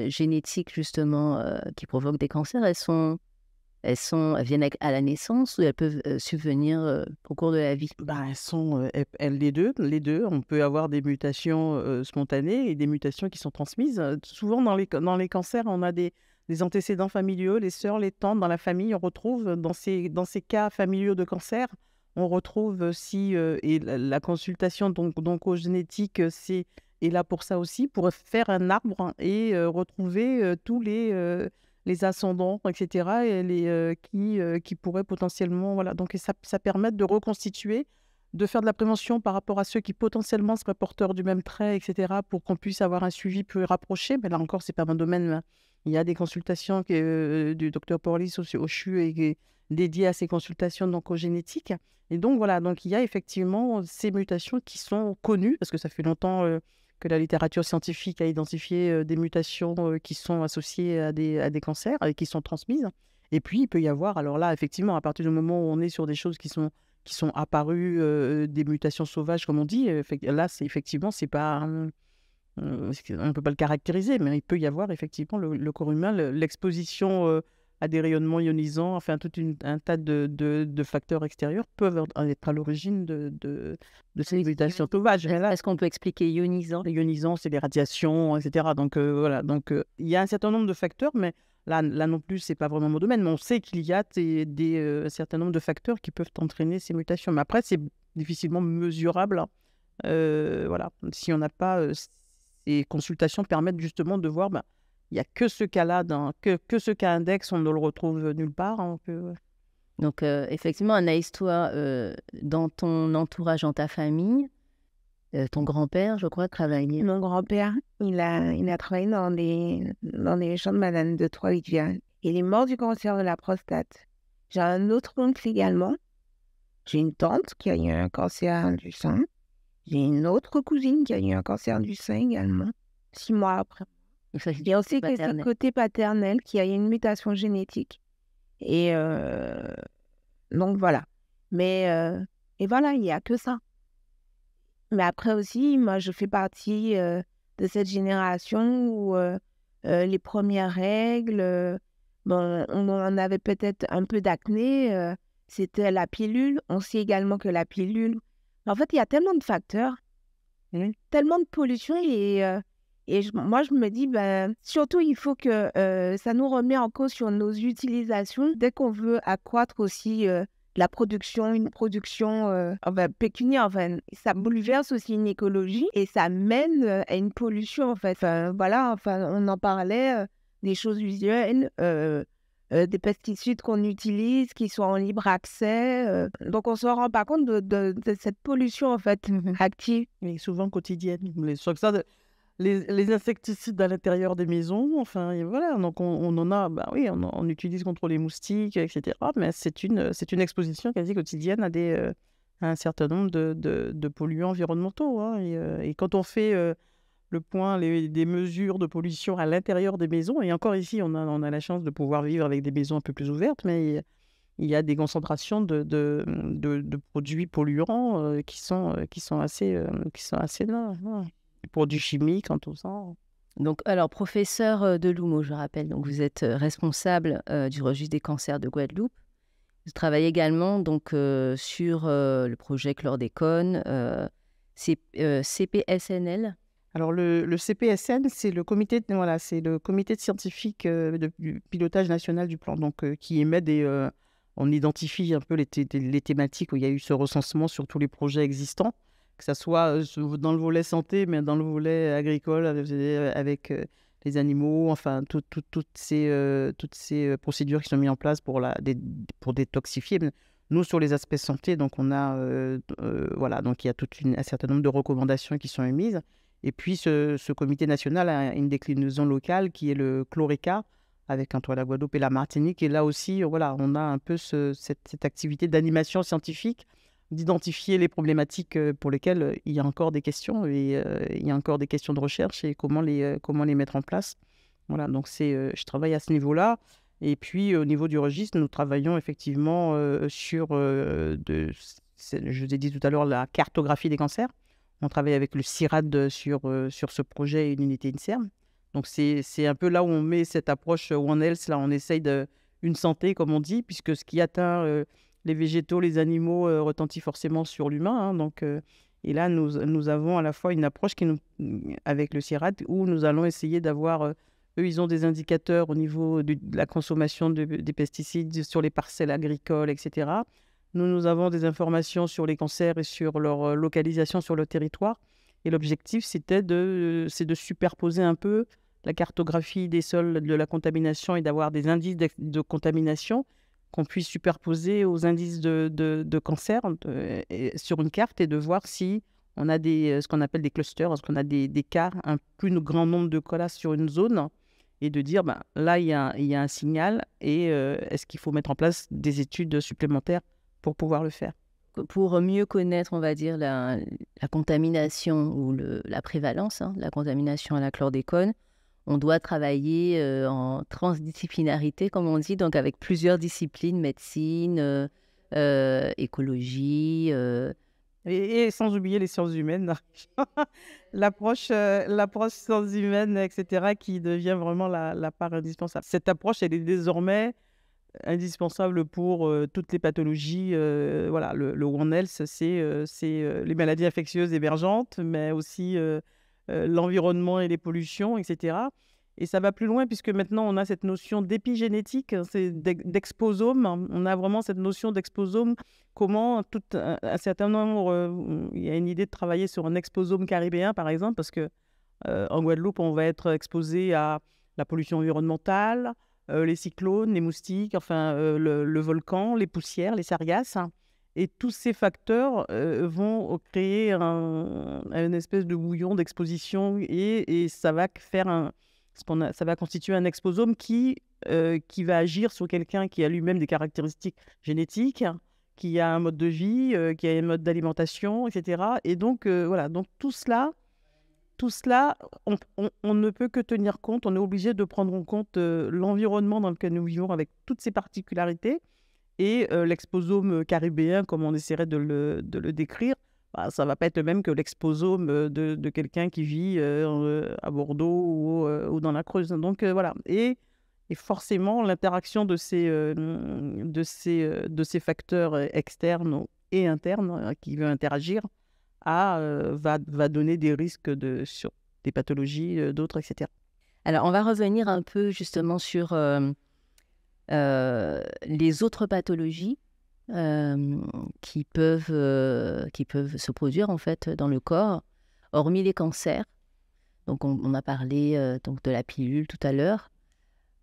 génétiques, justement, qui provoquent des cancers, elles viennent à la naissance ou elles peuvent subvenir au cours de la vie? Elles sont les deux. On peut avoir des mutations spontanées et des mutations qui sont transmises. Souvent, dans les cancers, on a des antécédents familiaux, les sœurs, les tantes dans la famille. On retrouve dans ces cas familiaux de cancer, on retrouve aussi, et la consultation d'oncogénétique, est là pour ça aussi, pour faire un arbre et retrouver tous les ascendants, etc., et qui pourraient potentiellement... Voilà. Donc ça permet de reconstituer, de faire de la prévention par rapport à ceux qui potentiellement seraient porteurs du même trait, etc., pour qu'on puisse avoir un suivi plus rapproché. Mais là encore, c'est pas mon domaine. Il y a des consultations du docteur Porlis au CHU et dédié à ces consultations d'oncogénétique. Et donc, voilà, donc il y a effectivement ces mutations qui sont connues, parce que ça fait longtemps que la littérature scientifique a identifié des mutations qui sont associées à des cancers et qui sont transmises. Et puis, il peut y avoir, alors là, effectivement, à partir du moment où on est sur des choses qui sont apparues, des mutations sauvages, comme on dit, là, effectivement, c'est pas... on ne peut pas le caractériser, mais il peut y avoir effectivement le corps humain, l'exposition à des rayonnements ionisants, enfin un tas de facteurs extérieurs peuvent être à l'origine de ces mutations sauvages. Mais là, Est-ce qu'on peut expliquer ionisant? les ionisants, c'est les radiations, etc. Donc voilà, donc il y a un certain nombre de facteurs, mais là non plus, c'est pas vraiment mon domaine, mais on sait qu'il y a un certain nombre de facteurs qui peuvent entraîner ces mutations. Mais après, c'est difficilement mesurable, hein. Voilà, si on n'a pas... ces consultations permettent justement de voir, il n'y a que ce cas-là, que ce cas index, on ne le retrouve nulle part, hein, Donc, effectivement, Anaïs, toi, dans ton entourage, dans ta famille, ton grand-père, je crois, travaillait. Mon grand-père, il a travaillé dans les champs de bananes de Trois-Rivières. Il est mort du cancer de la prostate. J'ai un autre oncle également. J'ai une tante qui a eu un cancer du sein. J'ai une autre cousine qui a eu un cancer du sein également, 6 mois après. Donc, ça, Et on sait que c'est le côté paternel qui a eu une mutation génétique. Et donc voilà. Mais et voilà, il n'y a que ça. Mais après aussi, moi, je fais partie de cette génération où les premières règles, bon, on avait peut-être un peu d'acné, c'était la pilule. On sait également que la pilule... En fait, il y a tellement de facteurs, tellement de pollution moi, je me dis, surtout, il faut que ça nous remet en cause sur nos utilisations. Dès qu'on veut accroître aussi la production, une production pécuniaire, ça bouleverse aussi une écologie et ça mène à une pollution, en fait. Voilà, on en parlait, des choses usuelles, des pesticides qu'on utilise, qui sont en libre accès. Donc, on ne se rend pas compte de cette pollution, en fait, active. et souvent quotidienne. Les insecticides à l'intérieur des maisons, enfin, et voilà, donc on en a, oui, on utilise contre les moustiques, etc. Mais c'est une exposition quasi quotidienne à un certain nombre de polluants environnementaux, hein. Et quand on fait le point des mesures de pollution à l'intérieur des maisons, et encore ici, on a la chance de pouvoir vivre avec des maisons un peu plus ouvertes, mais il y a des concentrations de produits polluants qui sont assez là. Ouais. Des produits chimiques, en tout ça. Donc, alors, professeur Deloumo, je rappelle, donc vous êtes responsable du registre des cancers de Guadeloupe. Vous travaillez également donc, sur le projet chlordécone, CPSNL. Alors, le CPSN, c'est le comité de scientifique du pilotage national du plan, donc qui émet on identifie un peu les thématiques où il y a eu ce recensement sur tous les projets existants, que ce soit dans le volet santé, mais dans le volet agricole, avec les animaux, enfin, toutes ces procédures qui sont mises en place pour détoxifier. Nous, sur les aspects santé, donc on a, voilà, donc il y a un certain nombre de recommandations qui sont émises. Et puis, ce comité national a une déclinaison locale qui est le Chloreka, avec entre la Guadeloupe et la Martinique. Et là aussi, voilà, on a un peu cette activité d'animation scientifique, d'identifier les problématiques pour lesquelles il y a encore des questions, et il y a encore des questions de recherche et comment les mettre en place. Voilà, donc je travaille à ce niveau-là. Et puis, au niveau du registre, nous travaillons effectivement sur, je vous ai dit tout à l'heure, la cartographie des cancers. On travaille avec le CIRAD sur ce projet et une unité INSERM. Donc, c'est un peu là où on met cette approche One Health. Là, on essaye une santé, comme on dit, puisque ce qui atteint les végétaux, les animaux, retentit forcément sur l'humain, hein. Donc, et là, nous avons à la fois une approche avec le CIRAD où nous allons essayer d'avoir... eux, ils ont des indicateurs au niveau de la consommation des pesticides sur les parcelles agricoles, etc. Nous avons des informations sur les cancers et sur leur localisation sur le territoire. Et l'objectif, c'est de superposer un peu la cartographie des sols, de la contamination, et d'avoir des indices de contamination qu'on puisse superposer aux indices de cancer sur une carte, et de voir si on a ce qu'on appelle des clusters, est-ce qu'on a des cas, un plus grand nombre de cas sur une zone, et de dire, là, il y a un signal et est-ce qu'il faut mettre en place des études supplémentaires pour pouvoir le faire. Pour mieux connaître, on va dire, la contamination ou la prévalence de la contamination à la chlordécone, on doit travailler en transdisciplinarité, comme on dit, donc avec plusieurs disciplines, médecine, écologie. Et sans oublier les sciences humaines, l'approche sciences humaines, etc., qui devient vraiment la part indispensable. Cette approche, elle est désormais indispensable pour toutes les pathologies. Voilà, le One Health, c'est les maladies infectieuses émergentes, mais aussi l'environnement et les pollutions, etc. Et ça va plus loin puisque maintenant on a cette notion d'épigénétique, c'est d'exposome. On a vraiment cette notion d'exposome. Comment un certain nombre, il y a une idée de travailler sur un exposome caribéen par exemple, parce que en Guadeloupe on va être exposé à la pollution environnementale, les cyclones, les moustiques, enfin le volcan, les poussières, les sargasses. Et tous ces facteurs vont créer une espèce de bouillon d'exposition et ça va faire ça va constituer un exposome qui va agir sur quelqu'un qui a lui-même des caractéristiques génétiques, qui a un mode de vie, qui a un mode d'alimentation, etc. Et donc, voilà, donc tout cela, on ne peut que tenir compte, on est obligé de prendre en compte l'environnement dans lequel nous vivons avec toutes ses particularités. Et l'exposome caribéen, comme on essaierait de le décrire, ça ne va pas être le même que l'exposome de quelqu'un qui vit à Bordeaux ou dans la Creuse. Donc voilà. Et forcément, l'interaction de ces facteurs externes et internes qui veulent interagir va donner des risques sur des pathologies, d'autres, etc. Alors, on va revenir un peu justement sur les autres pathologies qui peuvent se produire en fait dans le corps, hormis les cancers. Donc, on a parlé donc de la pilule tout à l'heure.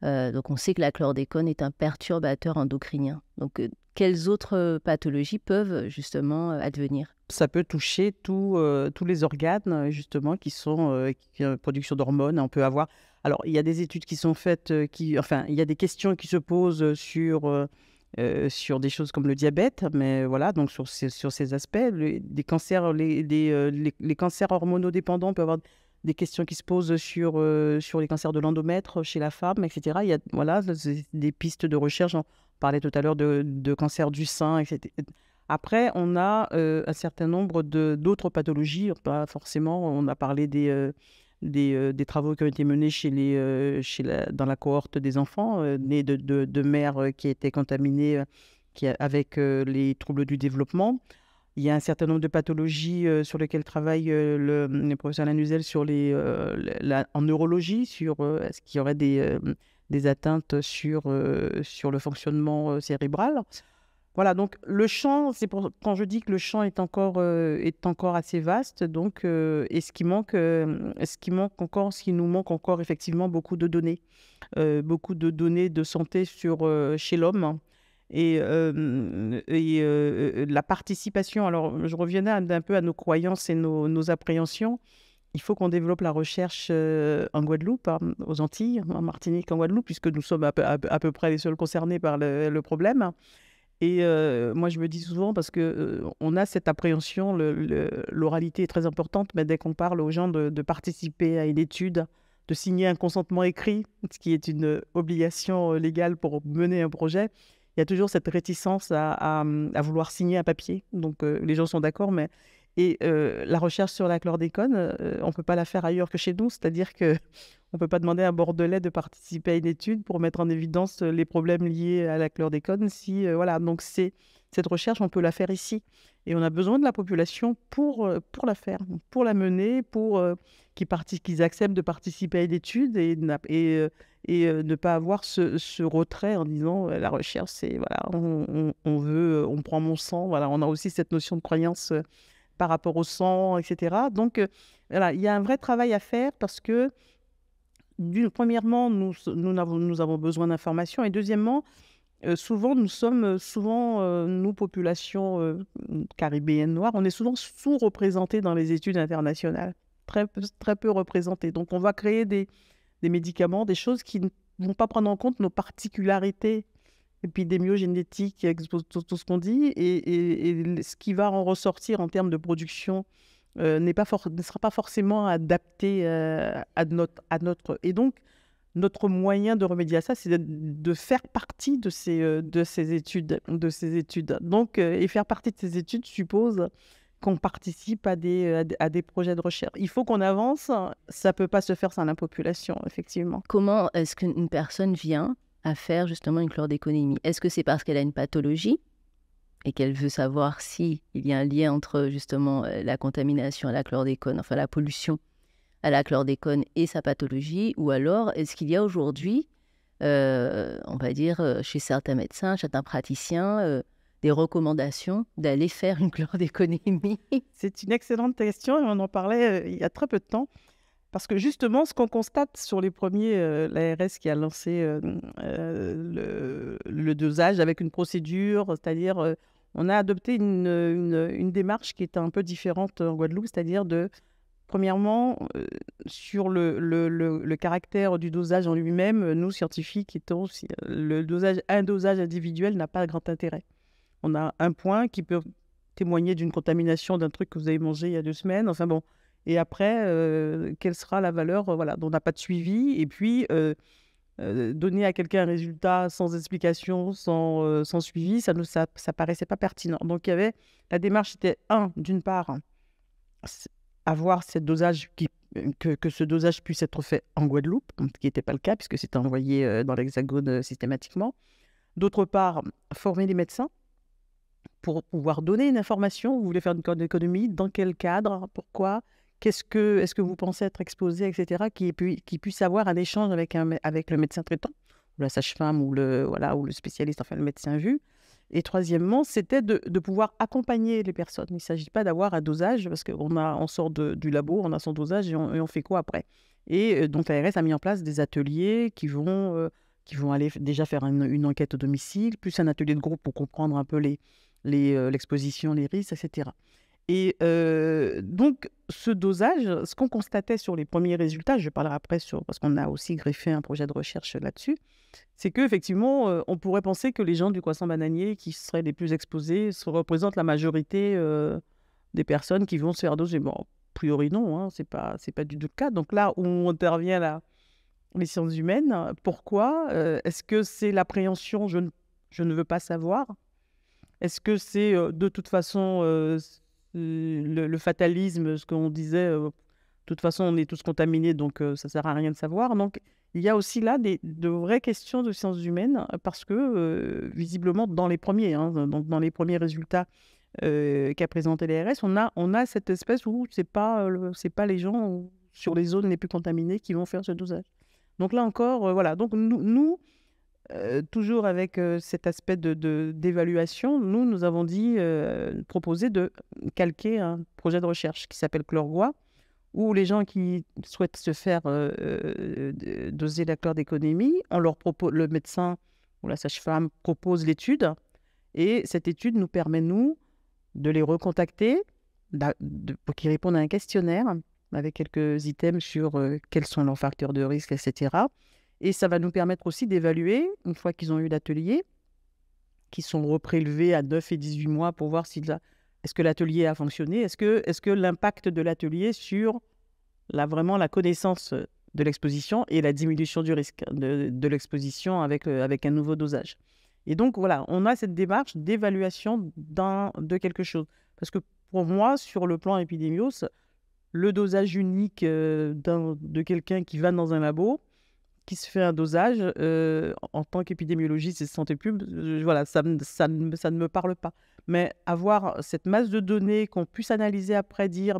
Donc, on sait que la chlordécone est un perturbateur endocrinien. Donc, quelles autres pathologies peuvent justement advenir? Ça peut toucher tous les organes, justement, qui sont production d'hormones. On peut avoir... Alors, il y a des études qui sont faites, il y a des questions qui se posent sur des choses comme le diabète, mais voilà, donc sur ces aspects, des cancers, les cancers hormonodépendants peuvent avoir des questions qui se posent sur les cancers de l'endomètre chez la femme, etc. Il y a voilà, des pistes de recherche. On parlait tout à l'heure de cancer du sein, etc. Après, on a un certain nombre d'autres pathologies. Pas forcément, on a parlé des travaux qui ont été menés dans la cohorte des enfants nés de mères qui étaient contaminées avec les troubles du développement. Il y a un certain nombre de pathologies sur lesquelles travaille le professeur Lanuzel en neurologie, sur est-ce qu'il y aurait des atteintes sur le fonctionnement cérébral. Voilà, donc le champ, quand je dis que le champ est encore assez vaste, donc, et ce qui nous manque encore effectivement beaucoup de données de santé chez l'homme. Et la participation, alors je reviens un peu à nos croyances et nos appréhensions. Il faut qu'on développe la recherche en Guadeloupe, aux Antilles, en Martinique, en Guadeloupe, puisque nous sommes à peu près les seuls concernés par le problème. Et moi, je me dis souvent, parce qu'on a cette appréhension, l'oralité est très importante, mais dès qu'on parle aux gens de participer à une étude, de signer un consentement écrit, ce qui est une obligation légale pour mener un projet, il y a toujours cette réticence à vouloir signer un papier. Donc, les gens sont d'accord, mais... Et la recherche sur la chlordécone, on ne peut pas la faire ailleurs que chez nous, c'est-à-dire qu'on ne peut pas demander à un Bordelais de participer à une étude pour mettre en évidence les problèmes liés à la chlordécone. Voilà, donc cette recherche, on peut la faire ici. Et on a besoin de la population pour la faire, pour la mener, pour qu'ils acceptent de participer à une étude et ne pas avoir ce retrait en disant la recherche, c'est voilà, on prend mon sang. Voilà, on a aussi cette notion de croyance par rapport au sang, etc. Donc, voilà, il y a un vrai travail à faire parce que, premièrement, nous avons besoin d'informations et deuxièmement, nous, population caribéenne noire, on est souvent sous-représentés dans les études internationales, très peu représentés. Donc, on va créer des médicaments, des choses qui ne vont pas prendre en compte nos particularités épidémiogénétiques, tout ce qu'on dit, et ce qui va en ressortir en termes de production ne sera pas forcément adapté à notre... Et donc, notre moyen de remédier à ça, c'est de faire partie de ces études. Donc, et faire partie de ces études suppose qu'on participe à des projets de recherche. Il faut qu'on avance. Ça ne peut pas se faire sans la population, effectivement. Comment est-ce qu'une personne vient à faire justement une chlordéconomie? Est-ce que c'est parce qu'elle a une pathologie et qu'elle veut savoir s'il y a un lien entre justement la contamination à la chlordécone, enfin la pollution à la chlordécone et sa pathologie, ou alors est-ce qu'il y a aujourd'hui, on va dire, chez certains médecins, certains praticiens, des recommandations d'aller faire une chlordéconomie? C'est une excellente question et on en parlait il y a très peu de temps. Parce que justement, ce qu'on constate sur les premiers, l'ARS qui a lancé le dosage avec une procédure, c'est-à-dire on a adopté une démarche qui était un peu différente en Guadeloupe, c'est-à-dire premièrement, sur le caractère du dosage en lui-même, nous, scientifiques, un dosage individuel n'a pas grand intérêt. On a un point qui peut témoigner d'une contamination d'un truc que vous avez mangé il y a 2 semaines, enfin bon. Et après, quelle sera la valeur voilà, dont on n'a pas de suivi. Et puis, donner à quelqu'un un résultat sans explication, sans suivi, ça paraissait pas pertinent. Donc, la démarche était, d'une part, avoir ce dosage que ce dosage puisse être fait en Guadeloupe, ce qui n'était pas le cas, puisque c'était envoyé dans l'Hexagone systématiquement. D'autre part, former les médecins pour pouvoir donner une information. Vous voulez faire une chlordéconomie, dans quel cadre, pourquoi, est-ce que vous pensez être exposé, etc., qui puisse avoir un échange avec le médecin traitant, ou la sage-femme, ou le spécialiste, enfin le médecin vu. Et troisièmement, c'était de pouvoir accompagner les personnes. Il ne s'agit pas d'avoir un dosage, parce qu'on sort du labo, on a son dosage, et on fait quoi après? Et donc l'ARS a mis en place des ateliers qui vont aller déjà faire une enquête au domicile, plus un atelier de groupe pour comprendre un peu l'exposition, les risques, etc. Et donc, ce dosage, ce qu'on constatait sur les premiers résultats, je parlerai après parce qu'on a aussi greffé un projet de recherche là-dessus, c'est qu'effectivement, on pourrait penser que les gens du croissant bananier qui seraient les plus exposés représentent la majorité des personnes qui vont se faire doser. Bon, a priori, non, hein, c'est pas du tout le cas. Donc là où intervient les sciences humaines, pourquoi est-ce que c'est l'appréhension, je ne veux pas savoir? Est-ce que c'est de toute façon le fatalisme, ce qu'on disait, de toute façon on est tous contaminés, donc ça ne sert à rien de savoir. Donc il y a aussi là de vraies questions de sciences humaines, parce que visiblement dans les premiers, donc dans les premiers résultats qu'a présenté l'ARS, on a cette espèce où c'est pas les gens sur les zones les plus contaminées qui vont faire ce dosage. Donc là encore, voilà. Donc nous toujours avec cet aspect d'évaluation, nous avons proposé de calquer un projet de recherche qui s'appelle Chlorgois, où les gens qui souhaitent se faire doser la chlordéconomie, le médecin ou la sage-femme propose l'étude, et cette étude nous permet, de les recontacter pour qu'ils répondent à un questionnaire avec quelques items sur quels sont leurs facteurs de risque, etc. Et ça va nous permettre aussi d'évaluer, une fois qu'ils ont eu l'atelier, qui sont reprélevés à 9 et 18 mois pour voir est-ce que l'atelier a fonctionné, est-ce que l'impact de l'atelier sur vraiment la connaissance de l'exposition et la diminution du risque de l'exposition avec un nouveau dosage. Et donc voilà, on a cette démarche d'évaluation de quelque chose. Parce que pour moi, sur le plan épidémios, le dosage unique de quelqu'un qui va dans un labo, qui se fait un dosage, en tant qu'épidémiologiste et santé publique, voilà, ça ne me parle pas. Mais avoir cette masse de données qu'on puisse analyser après, dire,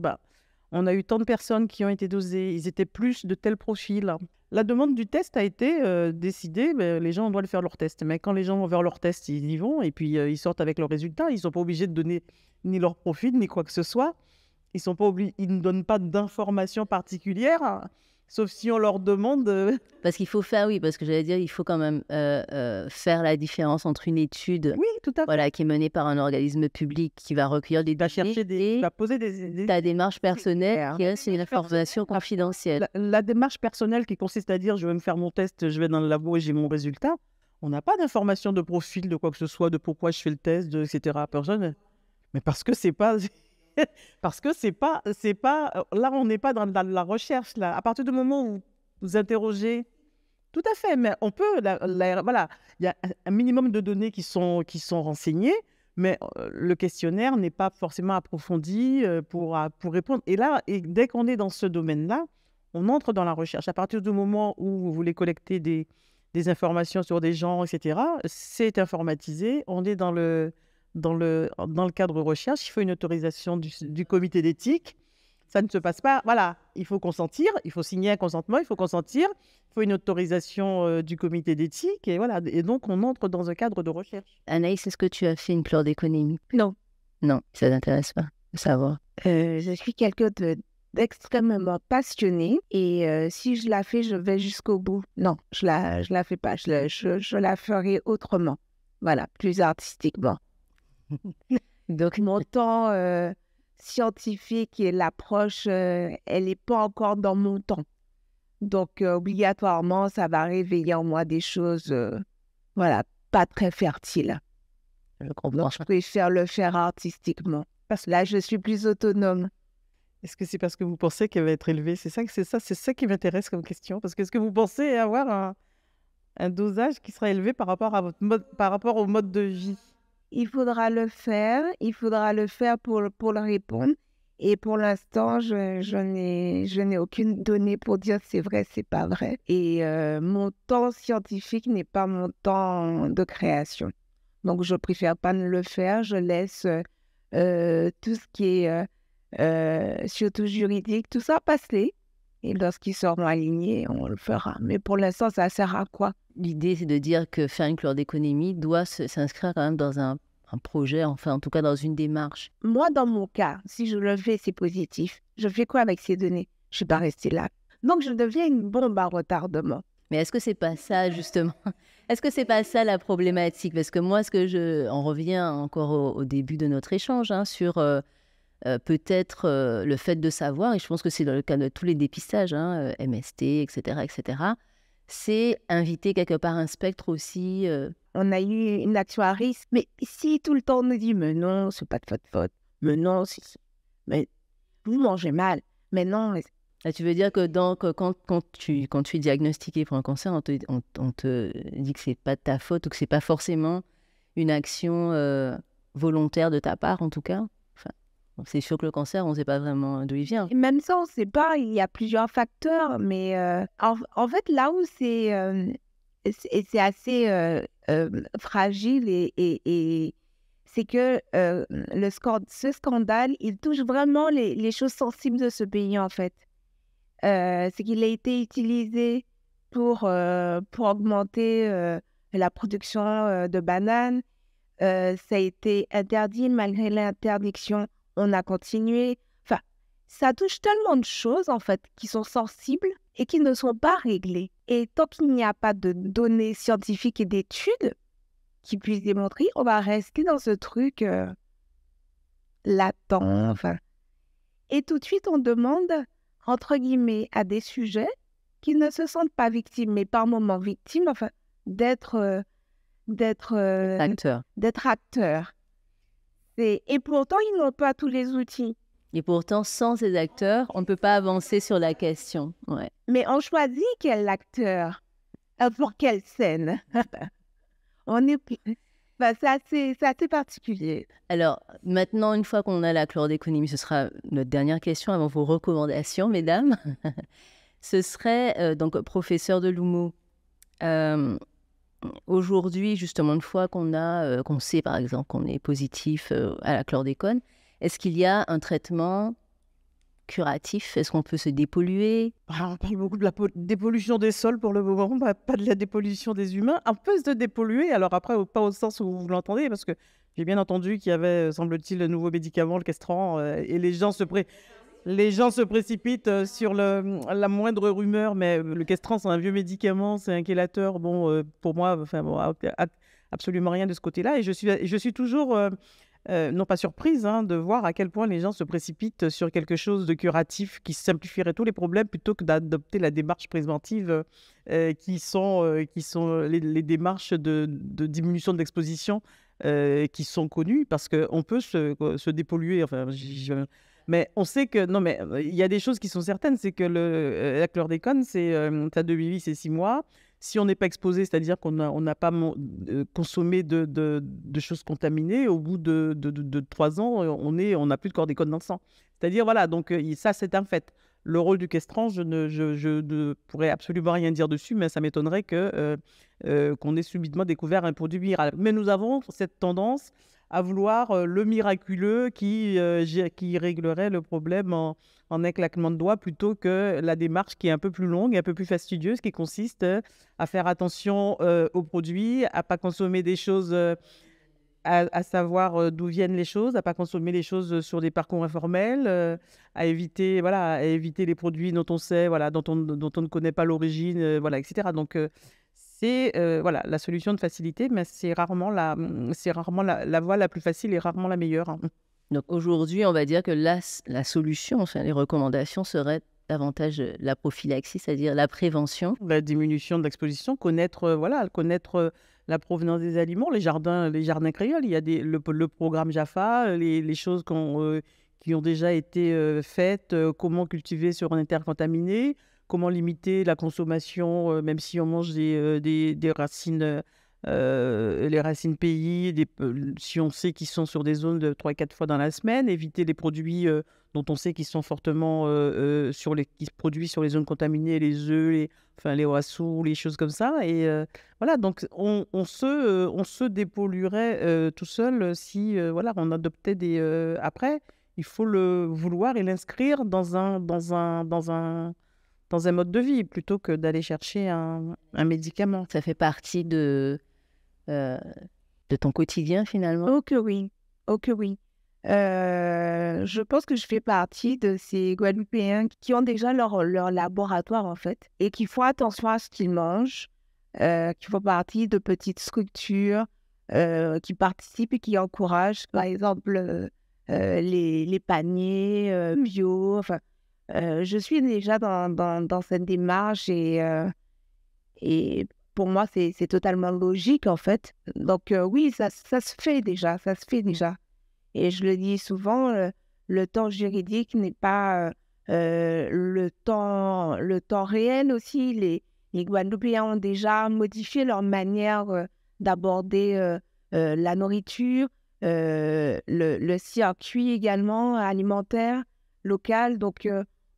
on a eu tant de personnes qui ont été dosées, ils étaient plus de tel profil. La demande du test a été décidée, les gens doivent faire leur test. Mais quand les gens vont faire leur test, ils y vont, et puis ils sortent avec leurs résultats. Ils ne sont pas obligés de donner ni leur profil, ni quoi que ce soit. Ils ne donnent pas d'informations particulières. Sauf si on leur demande... Parce qu'il faut faire, oui, parce que j'allais dire, il faut quand même faire la différence entre une étude Oui, tout à fait. voilà, qui est menée par un organisme public qui va recueillir des Il va données chercher et va poser des... ta démarche personnelle clair. qui est c'est une information confidentielle. La démarche personnelle qui consiste à dire je vais me faire mon test, je vais dans le labo et j'ai mon résultat, on n'a pas d'information de profil, de quoi que ce soit, de pourquoi je fais le test, etc. Personne. Mais parce que c'est pas... parce que c'est pas... Là, on n'est pas dans la recherche. Là. À partir du moment où vous interrogez... Tout à fait, mais on peut... voilà, il y a un minimum de données qui sont renseignées, mais le questionnaire n'est pas forcément approfondi pour répondre. Et là, dès qu'on est dans ce domaine-là, on entre dans la recherche. À partir du moment où vous voulez collecter des informations sur des gens, etc., c'est informatisé. On est dans le cadre recherche. Il faut une autorisation du comité d'éthique. Ça ne se passe pas. Voilà, il faut consentir, il faut signer un consentement, il faut consentir, il faut une autorisation du comité d'éthique. Et voilà. Et donc, on entre dans un cadre de recherche. Anaïs, est-ce que tu as fait une chlordéconomie? Non. Non, ça ne t'intéresse pas de savoir. Je suis quelqu'un d'extrêmement passionné et si je la fais, je vais jusqu'au bout. Non, je la fais pas. Je la ferai autrement. Voilà, plus artistiquement. Donc, mon temps scientifique et l'approche, elle n'est pas encore dans mon temps. Donc, obligatoirement, ça va réveiller en moi des choses, voilà, pas très fertiles. Je comprends. Donc, je préfère le faire artistiquement. Parce que là, je suis plus autonome. Est-ce que c'est parce que vous pensez qu'elle va être élevée? C'est ça qui m'intéresse comme question. Parce que est-ce que vous pensez avoir un dosage qui sera élevé par rapport au mode de vie? Il faudra le faire pour le répondre. Et pour l'instant, je n'ai aucune donnée pour dire c'est vrai, c'est pas vrai. Et mon temps scientifique n'est pas mon temps de création. Donc, je préfère pas le faire. Je laisse tout ce qui est surtout juridique, tout ça passer. Et lorsqu'ils seront alignés, on le fera. Mais pour l'instant, ça sert à quoi? L'idée, c'est de dire que faire une chlordéconomie doit s'inscrire quand même dans un projet, enfin, en tout cas, dans une démarche. Moi, dans mon cas, si je le fais, c'est positif. Je fais quoi avec ces données? Je ne suis pas restée là. Donc, je deviens une bombe à retardement. Mais est-ce que c'est pas ça, justement? Est-ce que c'est pas ça la problématique? Parce que moi, on revient encore au début de notre échange sur peut-être le fait de savoir, et je pense que c'est dans le cas de tous les dépistages, MST, etc., c'est inviter quelque part un spectre aussi. On a eu une action à risque, mais si tout le temps on nous dit « mais non, c'est pas de votre faute, mais non, mais vous mangez mal, mais non ». Tu veux dire que quand tu es diagnostiqué pour un cancer, on te dit que c'est pas de ta faute ou que c'est pas forcément une action volontaire de ta part, en tout cas. Enfin, c'est sûr que le cancer, on ne sait pas vraiment d'où il vient. Et même ça, on ne sait pas, il y a plusieurs facteurs, mais en fait, là où c'est assez fragile et c'est que ce scandale, il touche vraiment les choses sensibles de ce pays, en fait. C'est qu'il a été utilisé pour augmenter la production de bananes. Ça a été interdit. Malgré l'interdiction, on a continué. Enfin, ça touche tellement de choses, en fait, qui sont sensibles et qui ne sont pas réglées. Et tant qu'il n'y a pas de données scientifiques et d'études qui puissent démontrer, on va rester dans ce truc latent. Enfin. Et tout de suite, on demande, entre guillemets, à des sujets qui ne se sentent pas victimes, mais par moments victimes, enfin, d'être acteurs. Et pourtant, ils n'ont pas tous les outils. Et pourtant, sans ces acteurs, on ne peut pas avancer sur la question. Ouais. Mais on choisit quel acteur, pour quelle scène. C'est assez particulier. Alors, maintenant, une fois qu'on a la chlordéconomie, ce sera notre dernière question avant vos recommandations, mesdames. Ce serait, donc, professeur de Lumeau. Aujourd'hui, justement, une fois qu'on sait, par exemple, qu'on est positif à la chlordécone, est-ce qu'il y a un traitement curatif? Est-ce qu'on peut se dépolluer? On parle beaucoup de la dépollution des sols pour le moment, pas de la dépollution des humains. On peut se dépolluer, alors après, pas au sens où vous l'entendez, parce que j'ai bien entendu qu'il y avait, semble-t-il, le nouveau médicament, le Questran, et les gens Les gens se précipitent sur la moindre rumeur, mais le Questran, c'est un vieux médicament, c'est un chélateur. Bon, pour moi, enfin, bon, absolument rien de ce côté-là. Et je suis toujours, non pas surprise, hein, de voir à quel point les gens se précipitent sur quelque chose de curatif qui simplifierait tous les problèmes plutôt que d'adopter la démarche préventive qui sont les démarches de diminution de l'exposition qui sont connues parce qu'on peut se dépolluer. Enfin, mais on sait que, non, mais il y a des choses qui sont certaines, c'est que la chlordécone, sa demi-vie, c'est 6 mois. Si on n'est pas exposé, c'est-à-dire qu'on n'a pas consommé de choses contaminées, au bout de 3 ans, on n'a plus de chlordécone dans le sang. C'est-à-dire, voilà, donc ça, c'est un fait. Le rôle du Questran, je ne pourrais absolument rien dire dessus, mais ça m'étonnerait qu'on ait subitement découvert un produit miracle. Mais nous avons cette tendance à vouloir le miraculeux qui réglerait le problème en un claquement de doigts plutôt que la démarche qui est un peu plus longue, un peu plus fastidieuse, qui consiste à faire attention aux produits, à ne pas consommer des choses, à savoir d'où viennent les choses, à ne pas consommer les choses sur des parcours informels, à éviter les produits dont on sait, voilà, dont on ne connaît pas l'origine, voilà, etc. Donc, c'est voilà, la solution de facilité, mais c'est rarement la voie la plus facile et rarement la meilleure, hein. Donc aujourd'hui, on va dire que la solution, enfin, les recommandations seraient davantage la prophylaxie, c'est-à-dire la prévention. La diminution de l'exposition, connaître la provenance des aliments, les jardins créoles. Il y a le programme Jaffa, les choses qui ont déjà été faites, comment cultiver sur un terre contaminée, comment limiter la consommation, même si on mange des racines, les racines pays, si on sait qu'ils sont sur des zones de 3-4 fois dans la semaine, éviter les produits dont on sait qu'ils sont fortement qui se produisent sur les zones contaminées, les œufs, les oiseaux, les choses comme ça. Et voilà, donc on se dépolluerait tout seul si voilà, on adoptait après, il faut le vouloir et l'inscrire dans un mode de vie plutôt que d'aller chercher un médicament. Ça fait partie de ton quotidien finalement? Oh que oui, oh que oui. Je pense que je fais partie de ces Guadeloupéens qui ont déjà leur laboratoire en fait et qui font attention à ce qu'ils mangent, qui font partie de petites structures qui participent et qui encouragent par exemple les paniers bio. Enfin, je suis déjà dans cette démarche et pour moi, c'est totalement logique, en fait. Donc, oui, ça se fait déjà, ça se fait déjà. Et je le dis souvent, le temps juridique n'est pas le temps réel aussi. Les Guadeloupéens ont déjà modifié leur manière d'aborder la nourriture, le circuit également alimentaire local. Donc,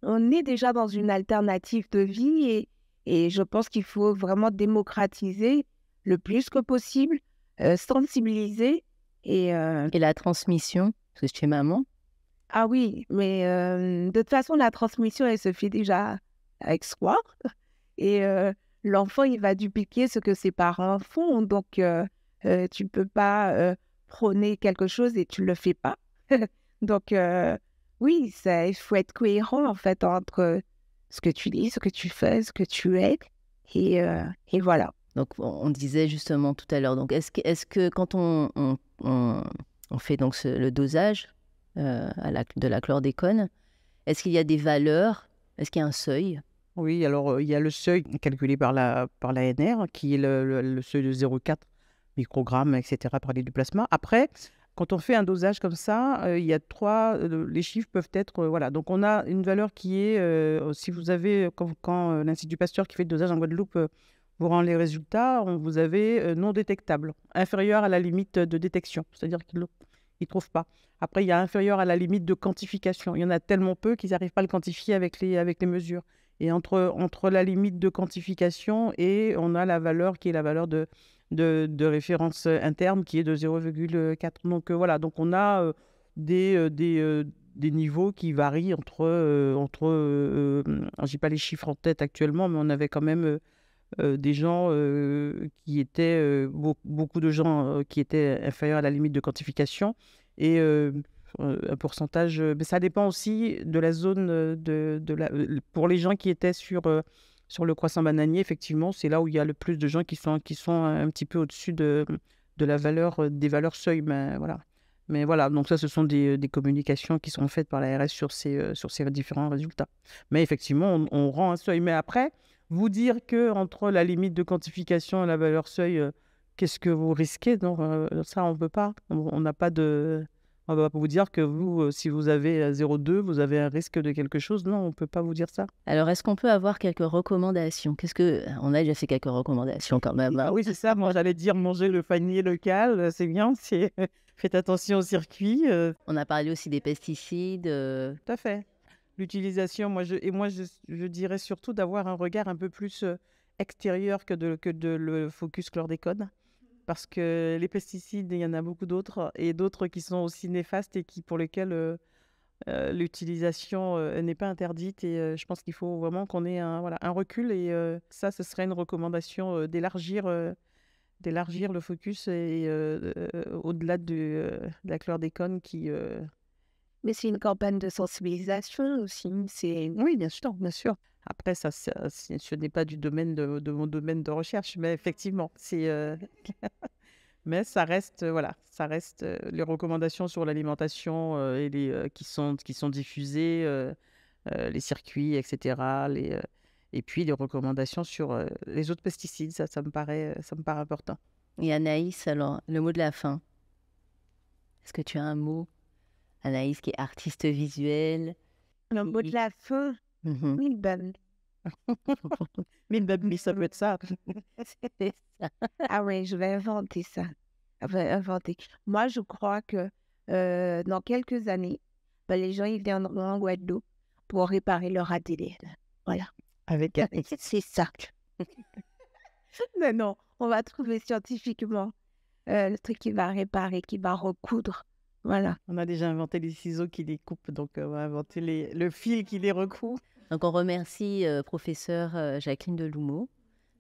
on est déjà dans une alternative de vie et je pense qu'il faut vraiment démocratiser le plus que possible, sensibiliser et la transmission, parce que tu es maman. Ah oui, mais de toute façon, la transmission, elle se fait déjà avec soi. Et l'enfant, il va dupliquer ce que ses parents font. Donc, tu ne peux pas prôner quelque chose et tu ne le fais pas. Donc, oui, il faut être cohérent, en fait, entre ce que tu dis, ce que tu fais, ce que tu es. Et voilà. Donc, on disait justement tout à l'heure, donc est-ce que quand on fait donc le dosage de la chlordécone, est-ce qu'il y a des valeurs? Est-ce qu'il y a un seuil? Oui, alors il y a le seuil calculé par l'ANR, qui est le seuil de 0,4 microgrammes, etc., par litre du plasma. Après, quand on fait un dosage comme ça, il y a les chiffres peuvent être, voilà. Donc on a une valeur qui est, si vous avez, quand l'Institut Pasteur qui fait le dosage en Guadeloupe vous rend les résultats, vous avez non détectable, inférieur à la limite de détection, c'est-à-dire qu'ils ne trouvent pas. Après, il y a inférieur à la limite de quantification. Il y en a tellement peu qu'ils n'arrivent pas à le quantifier avec les mesures. Et entre la limite de quantification et on a la valeur qui est la valeur de référence interne qui est de 0,4. Donc voilà, donc on a des niveaux qui varient entre j'ai pas les chiffres en tête actuellement, mais on avait quand même des gens qui étaient beaucoup de gens qui étaient inférieurs à la limite de quantification et un pourcentage, mais ça dépend aussi de la zone pour les gens qui étaient sur le croissant bananier, effectivement, c'est là où il y a le plus de gens qui sont un petit peu au-dessus de la valeur, des valeurs seuil. Mais voilà, donc ça, ce sont des communications qui sont faites par l'ARS sur ces différents résultats. Mais effectivement, on rend un seuil. Mais après, vous dire qu'entre la limite de quantification et la valeur seuil, qu'est-ce que vous risquez? Non, ça, on ne peut pas. On n'a pas de... On va pas vous dire que vous, si vous avez 0,2, vous avez un risque de quelque chose. Non, on ne peut pas vous dire ça. Alors, est-ce qu'on peut avoir quelques recommandations? On a déjà fait quelques recommandations quand même. Ah oui, c'est ça. Moi, j'allais dire manger le panier local, c'est bien. Faites attention au circuit. On a parlé aussi des pesticides. Tout à fait. L'utilisation, moi, je dirais surtout d'avoir un regard un peu plus extérieur que de le focus chlordécone. Parce que les pesticides, il y en a beaucoup d'autres, et d'autres qui sont aussi néfastes et pour lesquels l'utilisation n'est pas interdite. Et je pense qu'il faut vraiment qu'on ait un recul. Et ça, ce serait une recommandation d'élargir le focus au-delà de la chlordécone qui... Mais c'est une campagne de sensibilisation aussi. Oui, bien sûr, bien sûr. Après, ce n'est pas du domaine de mon domaine de recherche, mais effectivement, mais ça reste, les recommandations sur l'alimentation qui sont diffusées, les circuits, etc. Et puis les recommandations sur les autres pesticides, ça me paraît important. Et Anaïs, alors, le mot de la fin. Est-ce que tu as un mot? Anaïs qui est artiste visuelle. Le mot de la fin, Milbam. Milbam, ça peut être ça. Ah oui, je vais inventer ça. Moi, je crois que dans quelques années, les gens ils viendront en Guadeloupe pour réparer leur ADN. Voilà. Avec Anaïs. C'est ça. Mais non, on va trouver scientifiquement le truc qui va réparer, qui va recoudre. Voilà. On a déjà inventé les ciseaux qui les coupent, donc on va inventer le fil qui les recoud. Donc on remercie professeur Jacqueline Deloumeau.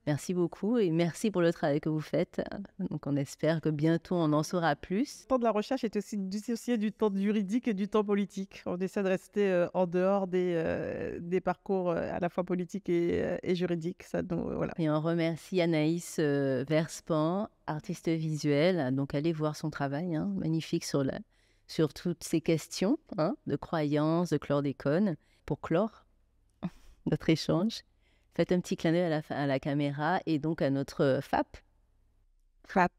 Merci beaucoup et merci pour le travail que vous faites. Donc on espère que bientôt on en saura plus. Le temps de la recherche est aussi dissocié du temps juridique et du temps politique. On essaie de rester en dehors des parcours à la fois politiques et juridiques. Ça, donc, voilà. Et on remercie Anaïs Verspan, artiste visuelle. Donc allez voir son travail, magnifique sur toutes ces questions de croyances, de chlordécone. Pour clore notre échange, faites un petit clin d'œil à la caméra et donc à notre FAP. FAP.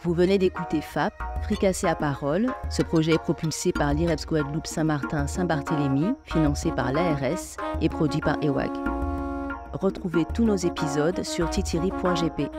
Vous venez d'écouter FAP, Fricassé à parole. Ce projet est propulsé par l'IREPS Guadeloupe Saint-Martin-Saint-Barthélemy, financé par l'ARS et produit par EWAG. Retrouvez tous nos épisodes sur titiri.gp.